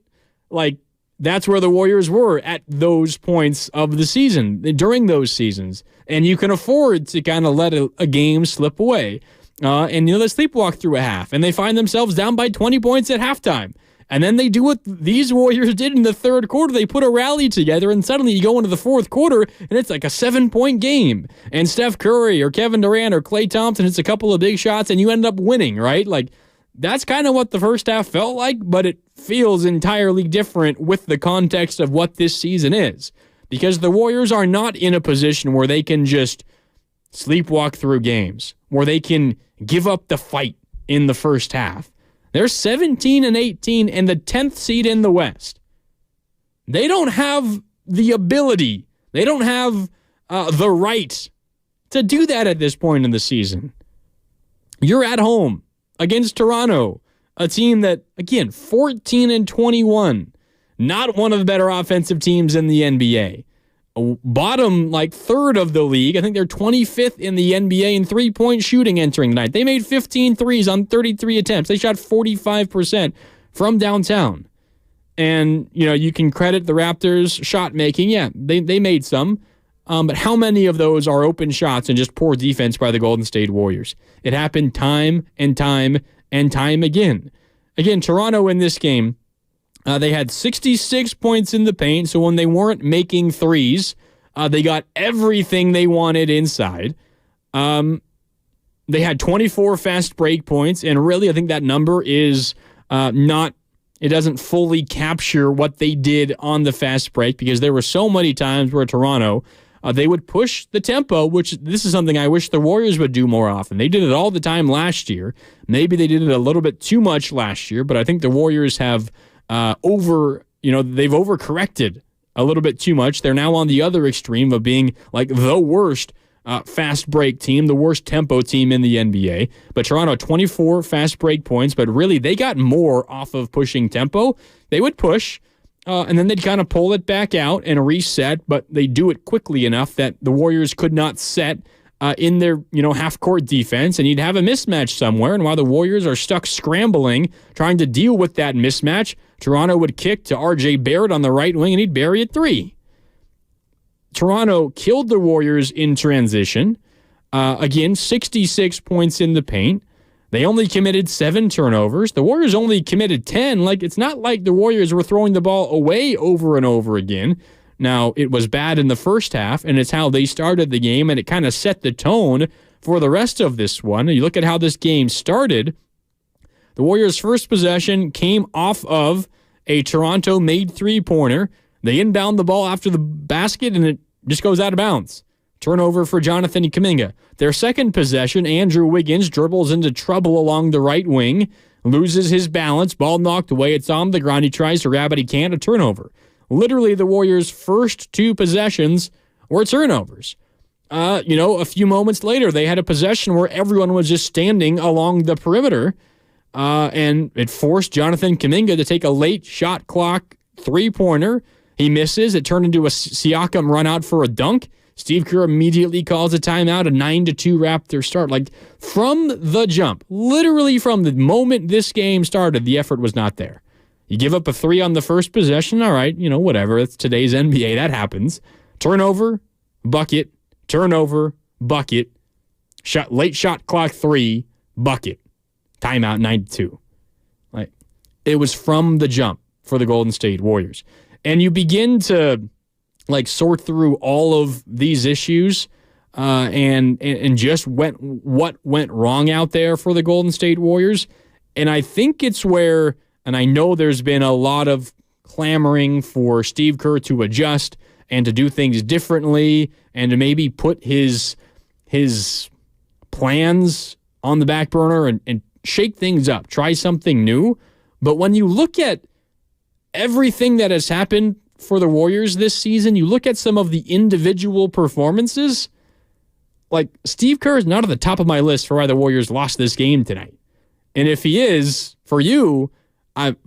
That's where the Warriors were at those points of the season, during those seasons. And you can afford to kind of let a game slip away. They sleepwalk through a half, and they find themselves down by 20 points at halftime. And then they do what these Warriors did in the third quarter. They put a rally together, and suddenly you go into the fourth quarter, and it's like a 7-point game. And Steph Curry or Kevin Durant or Klay Thompson hits a couple of big shots, and you end up winning, right? That's kind of what the first half felt like, but it feels entirely different with the context of what this season is. Because the Warriors are not in a position where they can just sleepwalk through games, where they can give up the fight in the first half. They're 17-18 and the 10th seed in the West. They don't have the ability. They don't have the right to do that at this point in the season. You're at home against Toronto, a team that, again, 14-21, not one of the better offensive teams in the NBA. Bottom, third of the league. I think they're 25th in the NBA in three-point shooting entering tonight. They made 15 threes on 33 attempts. They shot 45% from downtown. And, you can credit the Raptors' shot making. Yeah, they made some. But how many of those are open shots and just poor defense by the Golden State Warriors? It happened time and time and time again. Again, Toronto in this game, they had 66 points in the paint, so when they weren't making threes, they got everything they wanted inside. They had 24 fast break points, and really I think that number is it doesn't fully capture what they did on the fast break, because there were so many times where Toronto, they would push the tempo, which this is something I wish the Warriors would do more often. They did it all the time last year. Maybe they did it a little bit too much last year, but I think the Warriors have they've overcorrected a little bit too much. They're now on the other extreme of being the worst fast break team, the worst tempo team in the NBA. But Toronto, 24 fast break points, but really they got more off of pushing tempo. They would push, and then they'd kind of pull it back out and reset, but they do it quickly enough that the Warriors could not set in their half-court defense, and you'd have a mismatch somewhere, and while the Warriors are stuck scrambling, trying to deal with that mismatch, Toronto would kick to R.J. Barrett on the right wing, and he'd bury it three. Toronto killed the Warriors in transition. Again, 66 points in the paint. They only committed 7 turnovers. The Warriors only committed 10. It's not like the Warriors were throwing the ball away over and over again. Now, it was bad in the first half, and it's how they started the game, and it kind of set the tone for the rest of this one. You look at how this game started. The Warriors' first possession came off of a Toronto-made three-pointer. They inbound the ball after the basket, and it just goes out of bounds. Turnover for Jonathan Kuminga. Their second possession, Andrew Wiggins dribbles into trouble along the right wing, loses his balance, ball knocked away. It's on the ground. He tries to grab it. He can't. A turnover. Literally, the Warriors' first 2 possessions were turnovers. A few moments later, they had a possession where everyone was just standing along the perimeter, and it forced Jonathan Kuminga to take a late shot clock three-pointer. He misses. It turned into a Siakam run out for a dunk. Steve Kerr immediately calls a timeout, a 9-2 Raptors start. From the jump, literally from the moment this game started, the effort was not there. You give up a 3 on the first possession, all right, whatever. It's today's NBA. That happens. Turnover, bucket, turnover, bucket, late shot clock 3, bucket, timeout 9-2. It was from the jump for the Golden State Warriors. And you begin to sort through all of these issues and just what went wrong out there for the Golden State Warriors. And I think it's where, and I know there's been a lot of clamoring for Steve Kerr to adjust and to do things differently and to maybe put his plans on the back burner and shake things up, try something new. But when you look at everything that has happened for the Warriors this season, you look at some of the individual performances, Steve Kerr is not at the top of my list for why the Warriors lost this game tonight. And if he is, for you,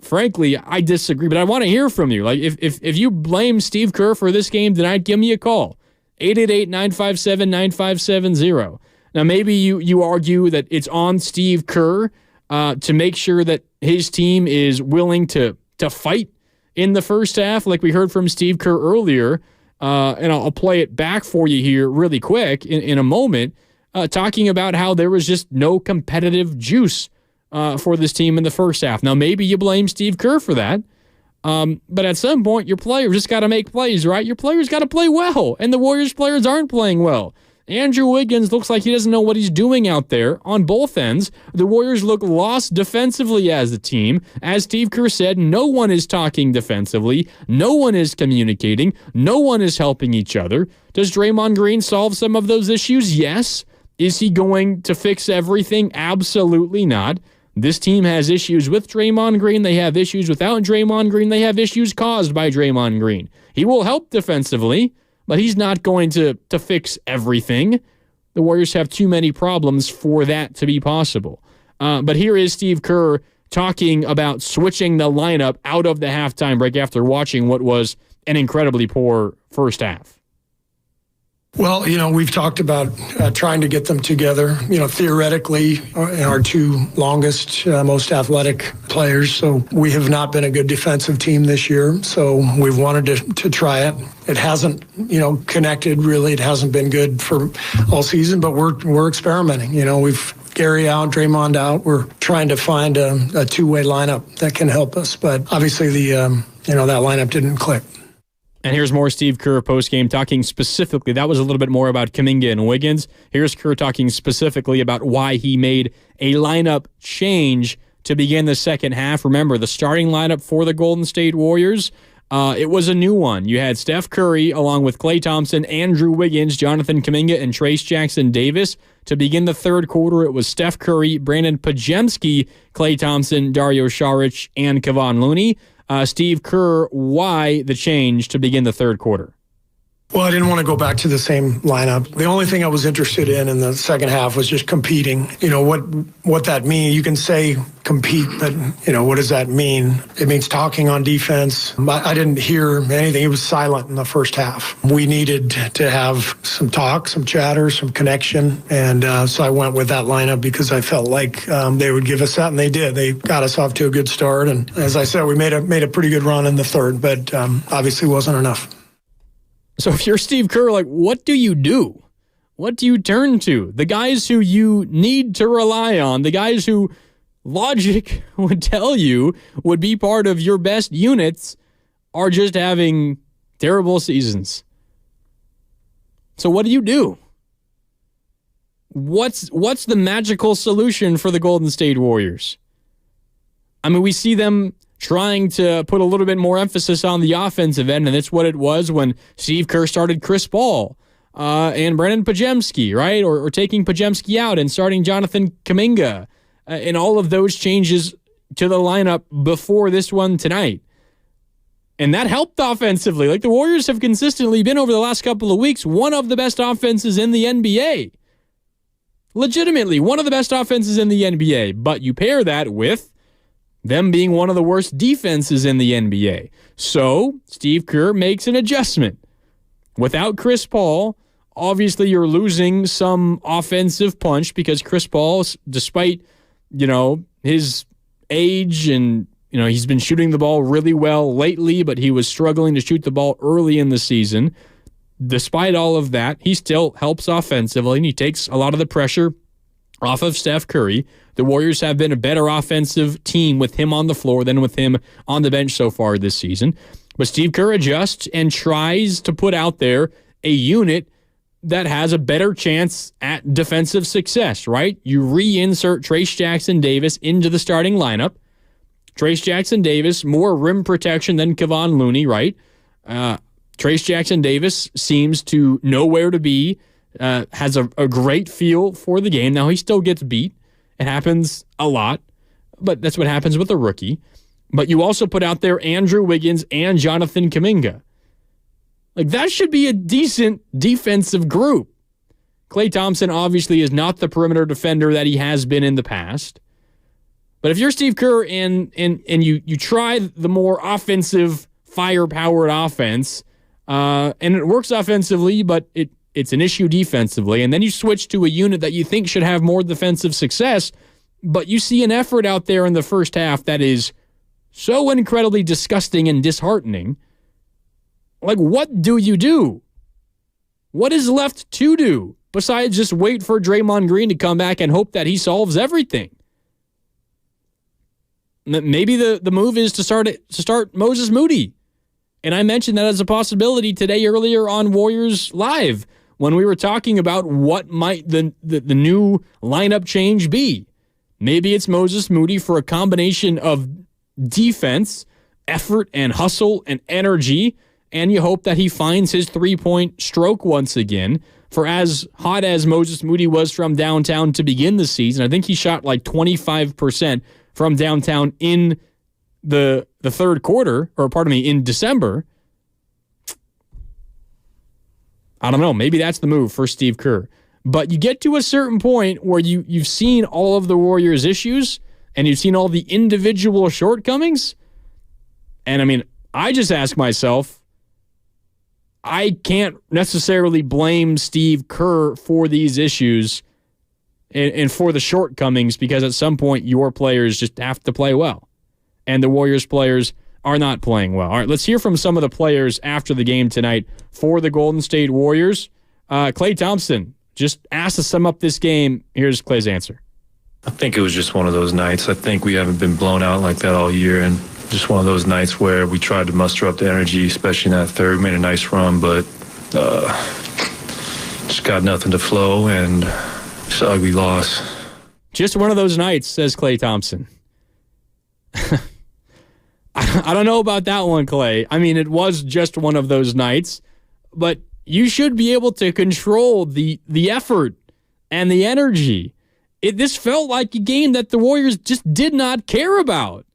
frankly, I disagree, but I want to hear from you. If you blame Steve Kerr for this game tonight, give me a call. 888-957-9570. Now, maybe you argue that it's on Steve Kerr to make sure that his team is willing to fight in the first half, like we heard from Steve Kerr earlier, and I'll play it back for you here really quick in a moment, talking about how there was just no competitive juice for this team in the first half. Now, maybe you blame Steve Kerr for that, but at some point, your players just got to make plays, right? Your players got to play well, and the Warriors players aren't playing well. Andrew Wiggins looks like he doesn't know what he's doing out there on both ends. The Warriors look lost defensively as a team. As Steve Kerr said, no one is talking defensively. No one is communicating. No one is helping each other. Does Draymond Green solve some of those issues? Yes. Is he going to fix everything? Absolutely not. This team has issues with Draymond Green. They have issues without Draymond Green. They have issues caused by Draymond Green. He will help defensively, but he's not going to fix everything. The Warriors have too many problems for that to be possible. But here is Steve Kerr talking about switching the lineup out of the halftime break after watching what was an incredibly poor first half. Well, we've talked about trying to get them together. Theoretically, our two longest, most athletic players. So we have not been a good defensive team this year. So we've wanted to try it. It hasn't, connected really. It hasn't been good for all season, but we're experimenting. We've Gary out, Draymond out. We're trying to find a two-way lineup that can help us. But obviously that lineup didn't click. And here's more Steve Kerr postgame talking specifically. That was a little bit more about Kuminga and Wiggins. Here's Kerr talking specifically about why he made a lineup change to begin the second half. Remember, the starting lineup for the Golden State Warriors, it was a new one. You had Steph Curry along with Klay Thompson, Andrew Wiggins, Jonathan Kuminga, and Trace Jackson Davis. To begin the third quarter, it was Steph Curry, Brandon Pajemski, Klay Thompson, Dario Saric, and Kevon Looney. Steve Kerr, why the change to begin the third quarter? Well, I didn't want to go back to the same lineup. The only thing I was interested in the second half was just competing. What that means. You can say compete, but, what does that mean? It means talking on defense. I didn't hear anything. It was silent in the first half. We needed to have some talk, some chatter, some connection. And so I went with that lineup because I felt like they would give us that, and they did. They got us off to a good start. And as I said, we made a pretty good run in the third, but obviously wasn't enough. So if you're Steve Kerr, what do you do? What do you turn to? The guys who you need to rely on, the guys who logic would tell you would be part of your best units, are just having terrible seasons. So what do you do? What's the magical solution for the Golden State Warriors? I mean, we see them trying to put a little bit more emphasis on the offensive end, and that's what it was when Steve Kerr started Chris Paul and Brandon Pajemski, right? Or taking Pajemski out and starting Jonathan Kuminga, and all of those changes to the lineup before this one tonight. And that helped offensively. The Warriors have consistently been, over the last couple of weeks, one of the best offenses in the NBA. Legitimately, one of the best offenses in the NBA. But you pair that with them being one of the worst defenses in the NBA. So Steve Kerr makes an adjustment. Without Chris Paul, obviously you're losing some offensive punch because Chris Paul, despite, his age and, he's been shooting the ball really well lately, but he was struggling to shoot the ball early in the season. Despite all of that, he still helps offensively, and he takes a lot of the pressure off of Steph Curry. The Warriors have been a better offensive team with him on the floor than with him on the bench so far this season. But Steve Kerr adjusts and tries to put out there a unit that has a better chance at defensive success, right? You reinsert Trace Jackson Davis into the starting lineup. Trace Jackson Davis, more rim protection than Kevon Looney, right? Trace Jackson Davis seems to know where to be, has a great feel for the game. Now, he still gets beat. It happens a lot, but that's what happens with a rookie. But you also put out there Andrew Wiggins and Jonathan Kuminga. That should be a decent defensive group. Klay Thompson obviously is not the perimeter defender that he has been in the past. But if you're Steve Kerr and you try the more offensive, fire-powered offense, and it works offensively, but it's an issue defensively, and then you switch to a unit that you think should have more defensive success, but you see an effort out there in the first half that is so incredibly disgusting and disheartening. What do you do? What is left to do besides just wait for Draymond Green to come back and hope that he solves everything? Maybe the move is to start Moses Moody. And I mentioned that as a possibility today earlier on Warriors Live. when we were talking about what might the new lineup change be. Maybe it's Moses Moody for a combination of defense, effort, and hustle and energy, and you hope that he finds his three-point stroke once again. For as hot as Moses Moody was from downtown to begin the season, I think he shot like 25% from downtown in the third quarter, or pardon me, in December. I don't know. Maybe that's the move for Steve Kerr. But you get to a certain point where you've seen all of the Warriors' issues and you've seen all the individual shortcomings. And I mean, I just ask myself, I can't necessarily blame Steve Kerr for these issues and for the shortcomings, because at some point your players just have to play well. And the Warriors players are not playing well. All right, let's hear from some of the players after the game tonight for the Golden State Warriors. Klay Thompson just asked to sum up this game. Here's Klay's answer. I think it was just one of those nights. I think we haven't been blown out like that all year, and just one of those nights where we tried to muster up the energy, especially in that third. We made a nice run, but just got nothing to flow, and just an ugly loss. Just one of those nights, says Klay Thompson. I don't know about that one, Klay. I mean, it was just one of those nights, but you should be able to control the effort and the energy. This felt like a game that the Warriors just did not care about.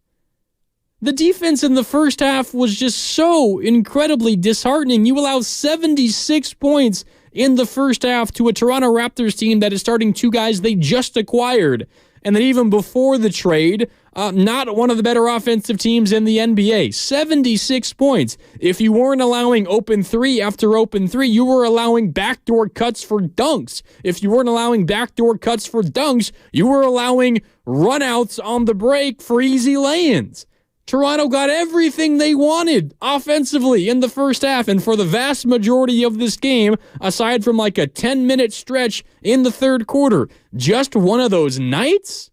The defense in the first half was just so incredibly disheartening. You allow 76 points in the first half to a Toronto Raptors team that is starting two guys they just acquired. And then even before the trade, not one of the better offensive teams in the NBA. 76 points. If you weren't allowing open three after open three, you were allowing backdoor cuts for dunks. If you weren't allowing backdoor cuts for dunks, you were allowing runouts on the break for easy lay-ins. Toronto got everything they wanted offensively in the first half, and for the vast majority of this game, aside from like a 10-minute stretch in the third quarter, just one of those nights?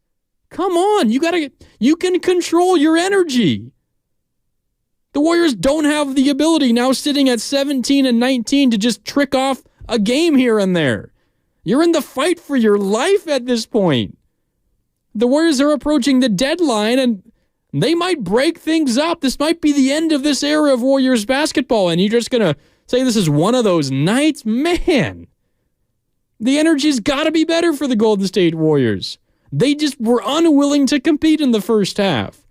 Come on, you can control your energy. The Warriors don't have the ability now, sitting at 17-19, to just trick off a game here and there. You're in the fight for your life at this point. The Warriors are approaching the deadline, and they might break things up. This might be the end of this era of Warriors basketball, and you're just going to say this is one of those nights? Man, the energy's got to be better for the Golden State Warriors. They just were unwilling to compete in the first half.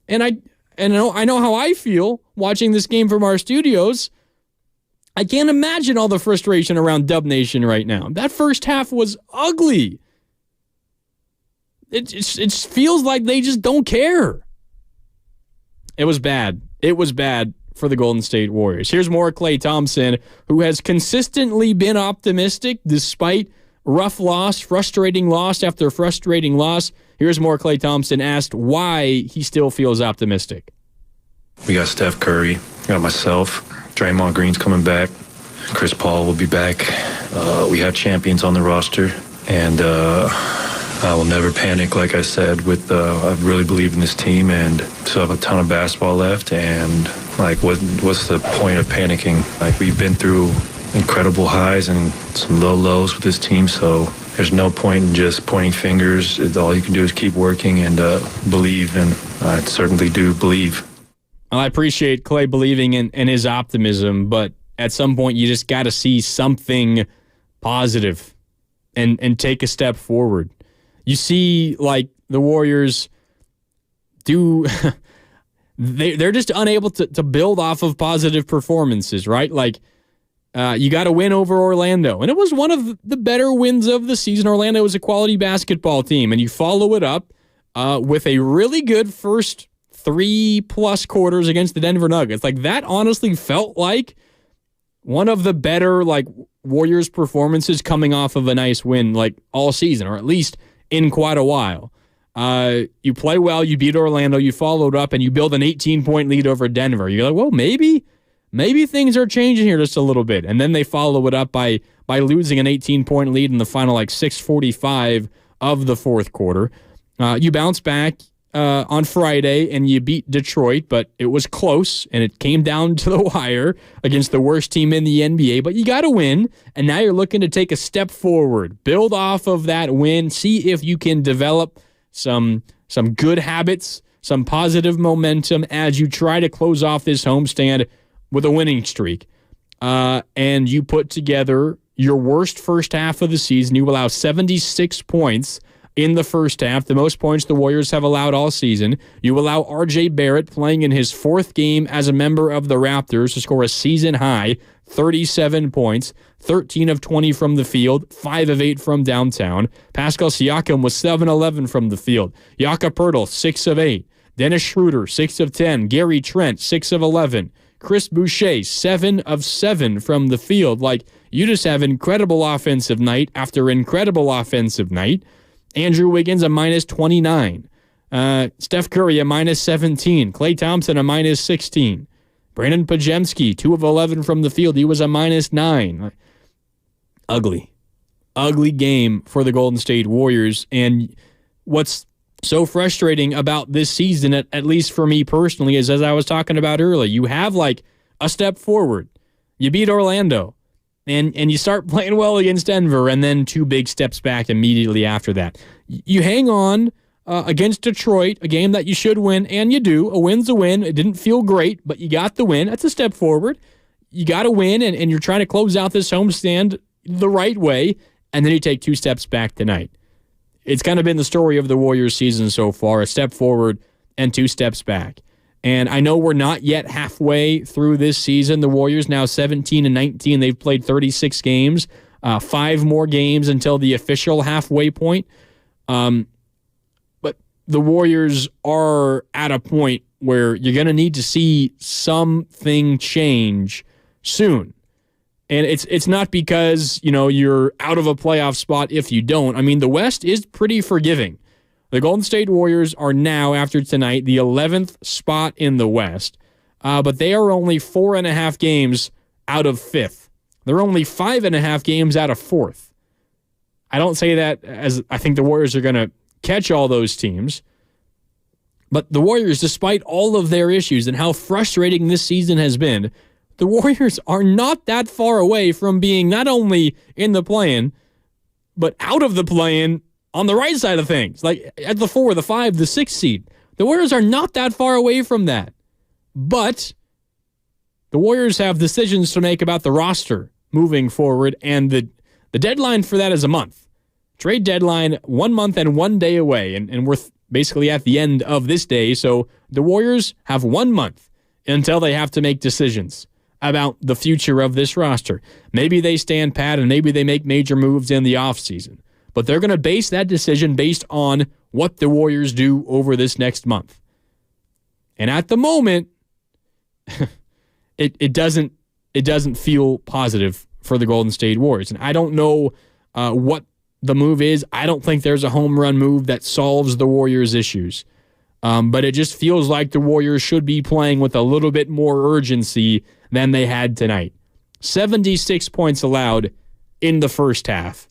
And I know how I feel watching this game from our studios. I can't imagine all the frustration around Dub Nation right now. That first half was ugly. It feels like they just don't care. It was bad. It was bad for the Golden State Warriors. Here's more Klay Thompson, who has consistently been optimistic despite rough loss, frustrating loss after frustrating loss. Here's more Klay Thompson asked why he still feels optimistic. We got Steph Curry, got myself, Draymond Green's coming back, Chris Paul will be back. We have champions on the roster, and I will never panic, like I said. I really believe in this team, and still have a ton of basketball left. And what's the point of panicking? Like, we've been through incredible highs and some low lows with this team, so there's no point in just pointing fingers. All you can do is keep working and believe, and I certainly do believe. Well, I appreciate Klay believing in his optimism, but at some point you just got to see something positive and take a step forward. You see, like, the Warriors do they're just unable to build off of positive performances, right? Like, you got to win over Orlando, and it was one of the better wins of the season. Orlando was a quality basketball team, and you follow it up with a really good first 3+ quarters against the Denver Nuggets. Like, that honestly felt like one of the better, like, Warriors performances coming off of a nice win, like, all season, or at least in quite a while. You play well, you beat Orlando, you followed up, and you build an 18-point lead over Denver. You're like, well, maybe things are changing here just a little bit. And then they follow it up by losing an 18-point lead in the final, like, 6:45 of the fourth quarter. You bounce back, on Friday and you beat Detroit, but it was close and it came down to the wire against the worst team in the NBA. But you got to win, and now you're looking to take a step forward, build off of that win, see if you can develop some good habits, some positive momentum as you try to close off this homestand with a winning streak. And you put together your worst first half of the season. You allow 76 points in the first half, the most points the Warriors have allowed all season. You allow R.J. Barrett, playing in his fourth game as a member of the Raptors, to score a season-high 37 points, 13 of 20 from the field, 5 of 8 from downtown. Pascal Siakam was 7-11 from the field. Jakob Poeltl, 6 of 8. Dennis Schroeder, 6 of 10. Gary Trent, 6 of 11. Chris Boucher, 7 of 7 from the field. Like, you just have incredible offensive night after incredible offensive night. Andrew Wiggins, a minus 29. Steph Curry, a minus 17. Klay Thompson, a minus 16. Brandon Pajemski, 2 of 11 from the field. He was a minus 9. Ugly game for the Golden State Warriors. And what's so frustrating about this season, at least for me personally, is, as I was talking about earlier, you have like a step forward. You beat Orlando. And you start playing well against Denver, and then 2 big steps back immediately after that. You hang on against Detroit, a game that you should win, and you do. A win's a win. It didn't feel great, but you got the win. That's a step forward. You got to win, and you're trying to close out this homestand the right way, and then you take 2 steps back tonight. It's kind of been the story of the Warriors season so far, a step forward and 2 steps back. And I know we're not yet halfway through this season. The Warriors now 17-19. They've played 36 games, 5 more games until the official halfway point. But the Warriors are at a point where you're going to need to see something change soon. And it's not because, you're out of a playoff spot if you don't. I mean, the West is pretty forgiving. The Golden State Warriors are now, after tonight, the 11th spot in the West, but they are only 4.5 games out of 5th. They're only 5.5 games out of 4th. I don't say that as I think the Warriors are going to catch all those teams, but the Warriors, despite all of their issues and how frustrating this season has been, the Warriors are not that far away from being not only in the play-in, but out of the play-in on the right side of things, like at the 4, the 5, the 6 seed. The Warriors are not that far away from that. But the Warriors have decisions to make about the roster moving forward, and the deadline for that is a month. Trade deadline 1 month and 1 day away, and we're basically at the end of this day, so the Warriors have 1 month until they have to make decisions about the future of this roster. Maybe they stand pat and maybe they make major moves in the offseason. But they're going to base that decision based on what the Warriors do over this next month. And at the moment, it doesn't feel positive for the Golden State Warriors. And I don't know what the move is. I don't think there's a home run move that solves the Warriors' issues. But it just feels like the Warriors should be playing with a little bit more urgency than they had tonight. 76 points allowed in the first half.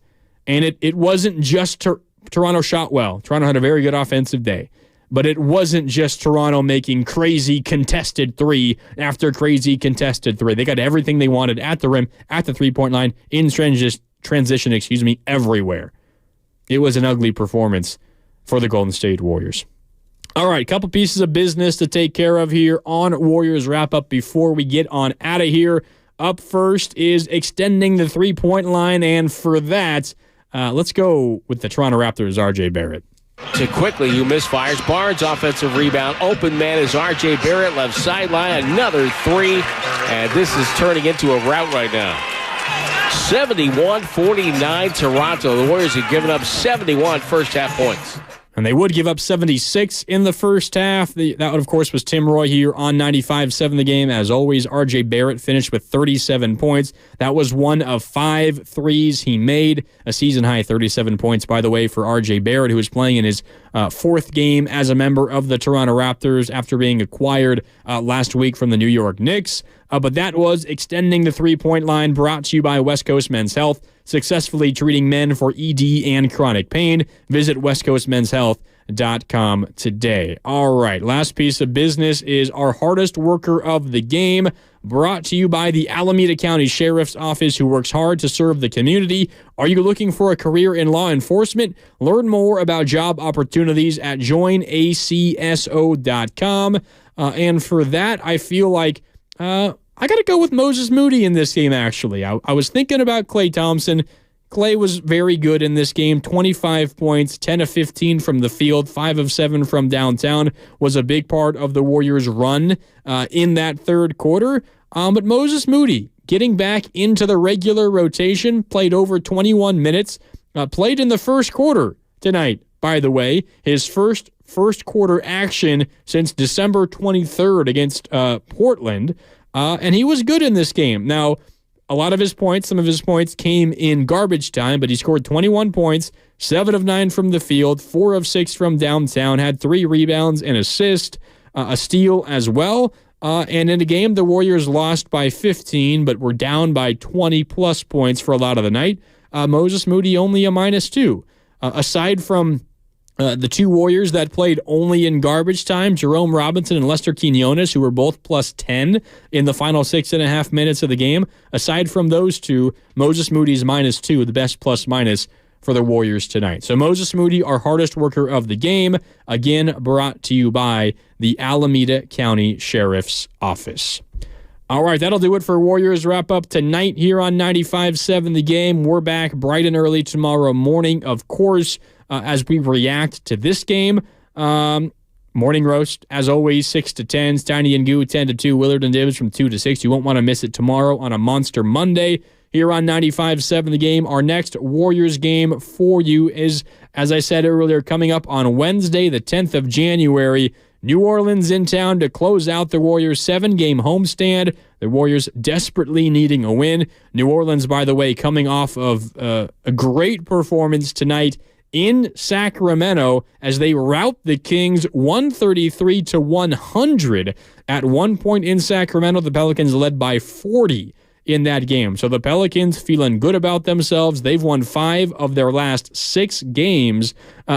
And it wasn't just Toronto shot well. Toronto had a very good offensive day. But it wasn't just Toronto making crazy contested 3 after crazy contested 3. They got everything they wanted at the rim, at the three-point line, in transition, everywhere. It was an ugly performance for the Golden State Warriors. All right, a couple pieces of business to take care of here on Warriors Wrap-Up before we get on out of here. Up first is extending the three-point line, and for that, let's go with the Toronto Raptors' R.J. Barrett. Too quickly, who misfires. Barnes, offensive rebound. Open man is R.J. Barrett, left sideline. Another 3, and this is turning into a rout right now. 71-49 Toronto. The Warriors have given up 71 first-half points. And they would give up 76 in the first half. That, of course, was Tim Roy here on 95.7 The Game. As always, R.J. Barrett finished with 37 points. That was one of 5 threes he made. A season-high 37 points, by the way, for R.J. Barrett, who was playing in his 4th game as a member of the Toronto Raptors after being acquired last week from the New York Knicks. But that was extending the three-point line, brought to you by West Coast Men's Health, successfully treating men for ED and chronic pain. Visit westcoastmenshealth.com postgame.com today. All right, last piece of business is our hardest worker of the game, brought to you by the Alameda County Sheriff's Office, who works hard to serve the community. Are you looking for a career in law enforcement? Learn more about job opportunities at joinacso.com. And for that, I feel like I got to go with Moses Moody in this game, actually. I was thinking about Klay Thompson. Klay was very good in this game. 25 points, 10 of 15 from the field, 5 of 7 from downtown, was a big part of the Warriors' run in that third quarter. But Moses Moody, getting back into the regular rotation, played over 21 minutes, played in the first quarter tonight, by the way. His first quarter action since December 23rd against Portland. And he was good in this game. Now, some of his points came in garbage time, but he scored 21 points, 7 of 9 from the field, 4 of 6 from downtown, had 3 rebounds, an assist, a steal as well. And in the game, the Warriors lost by 15, but were down by 20-plus points for a lot of the night. Moses Moody only a -2. Aside from the two Warriors that played only in garbage time, Jerome Robinson and Lester Quinones, who were both +10 in the final 6.5 minutes of the game. Aside from those two, Moses Moody's -2, the best plus-minus for the Warriors tonight. So Moses Moody, our hardest worker of the game, again brought to you by the Alameda County Sheriff's Office. All right, that'll do it for Warriors Wrap-Up tonight here on 95.7 The Game. We're back bright and early tomorrow morning, of course, as we react to this game. Morning roast, as always, 6 to 10. Steiny and Goo, 10 to 2. Willard and Davis from 2 to 6. You won't want to miss it tomorrow on a Monster Monday here on 95.7 The Game. Our next Warriors game for you is, as I said earlier, coming up on Wednesday, the 10th of January. New Orleans in town to close out the Warriors' 7-game homestand. The Warriors desperately needing a win. New Orleans, by the way, coming off of a great performance tonight in Sacramento as they rout the Kings 133-100. At one point in Sacramento, the Pelicans led by 40 in that game. So the Pelicans feeling good about themselves. They've won 5 of their last 6 games.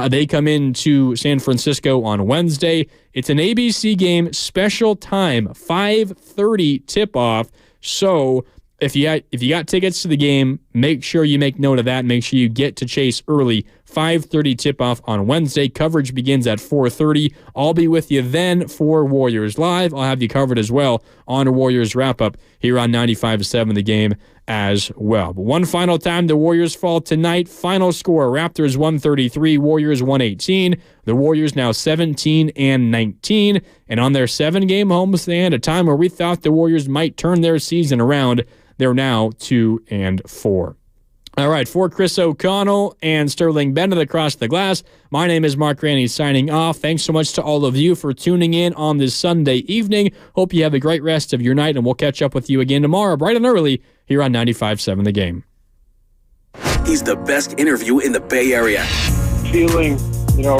They come into San Francisco on Wednesday. It's an ABC game, special time, 5:30 tip-off. So if you got tickets to the game, make sure you make note of that. Make sure you get to Chase early. 5:30 tip-off on Wednesday. Coverage begins at 4:30. I'll be with you then for Warriors Live. I'll have you covered as well on Warriors Wrap-Up here on 95.7 The Game as well. But one final time, the Warriors fall tonight. Final score, Raptors 133, Warriors 118. The Warriors now 17-19. And on their 7-game homestand, a time where we thought the Warriors might turn their season around, they're now 2-4. All right, for Chris O'Connell and Sterling Bennett across the glass, my name is Mark Raney signing off. Thanks so much to all of you for tuning in on this Sunday evening. Hope you have a great rest of your night, and we'll catch up with you again tomorrow, bright and early, here on 95.7 The Game. He's the best interview in the Bay Area. Feeling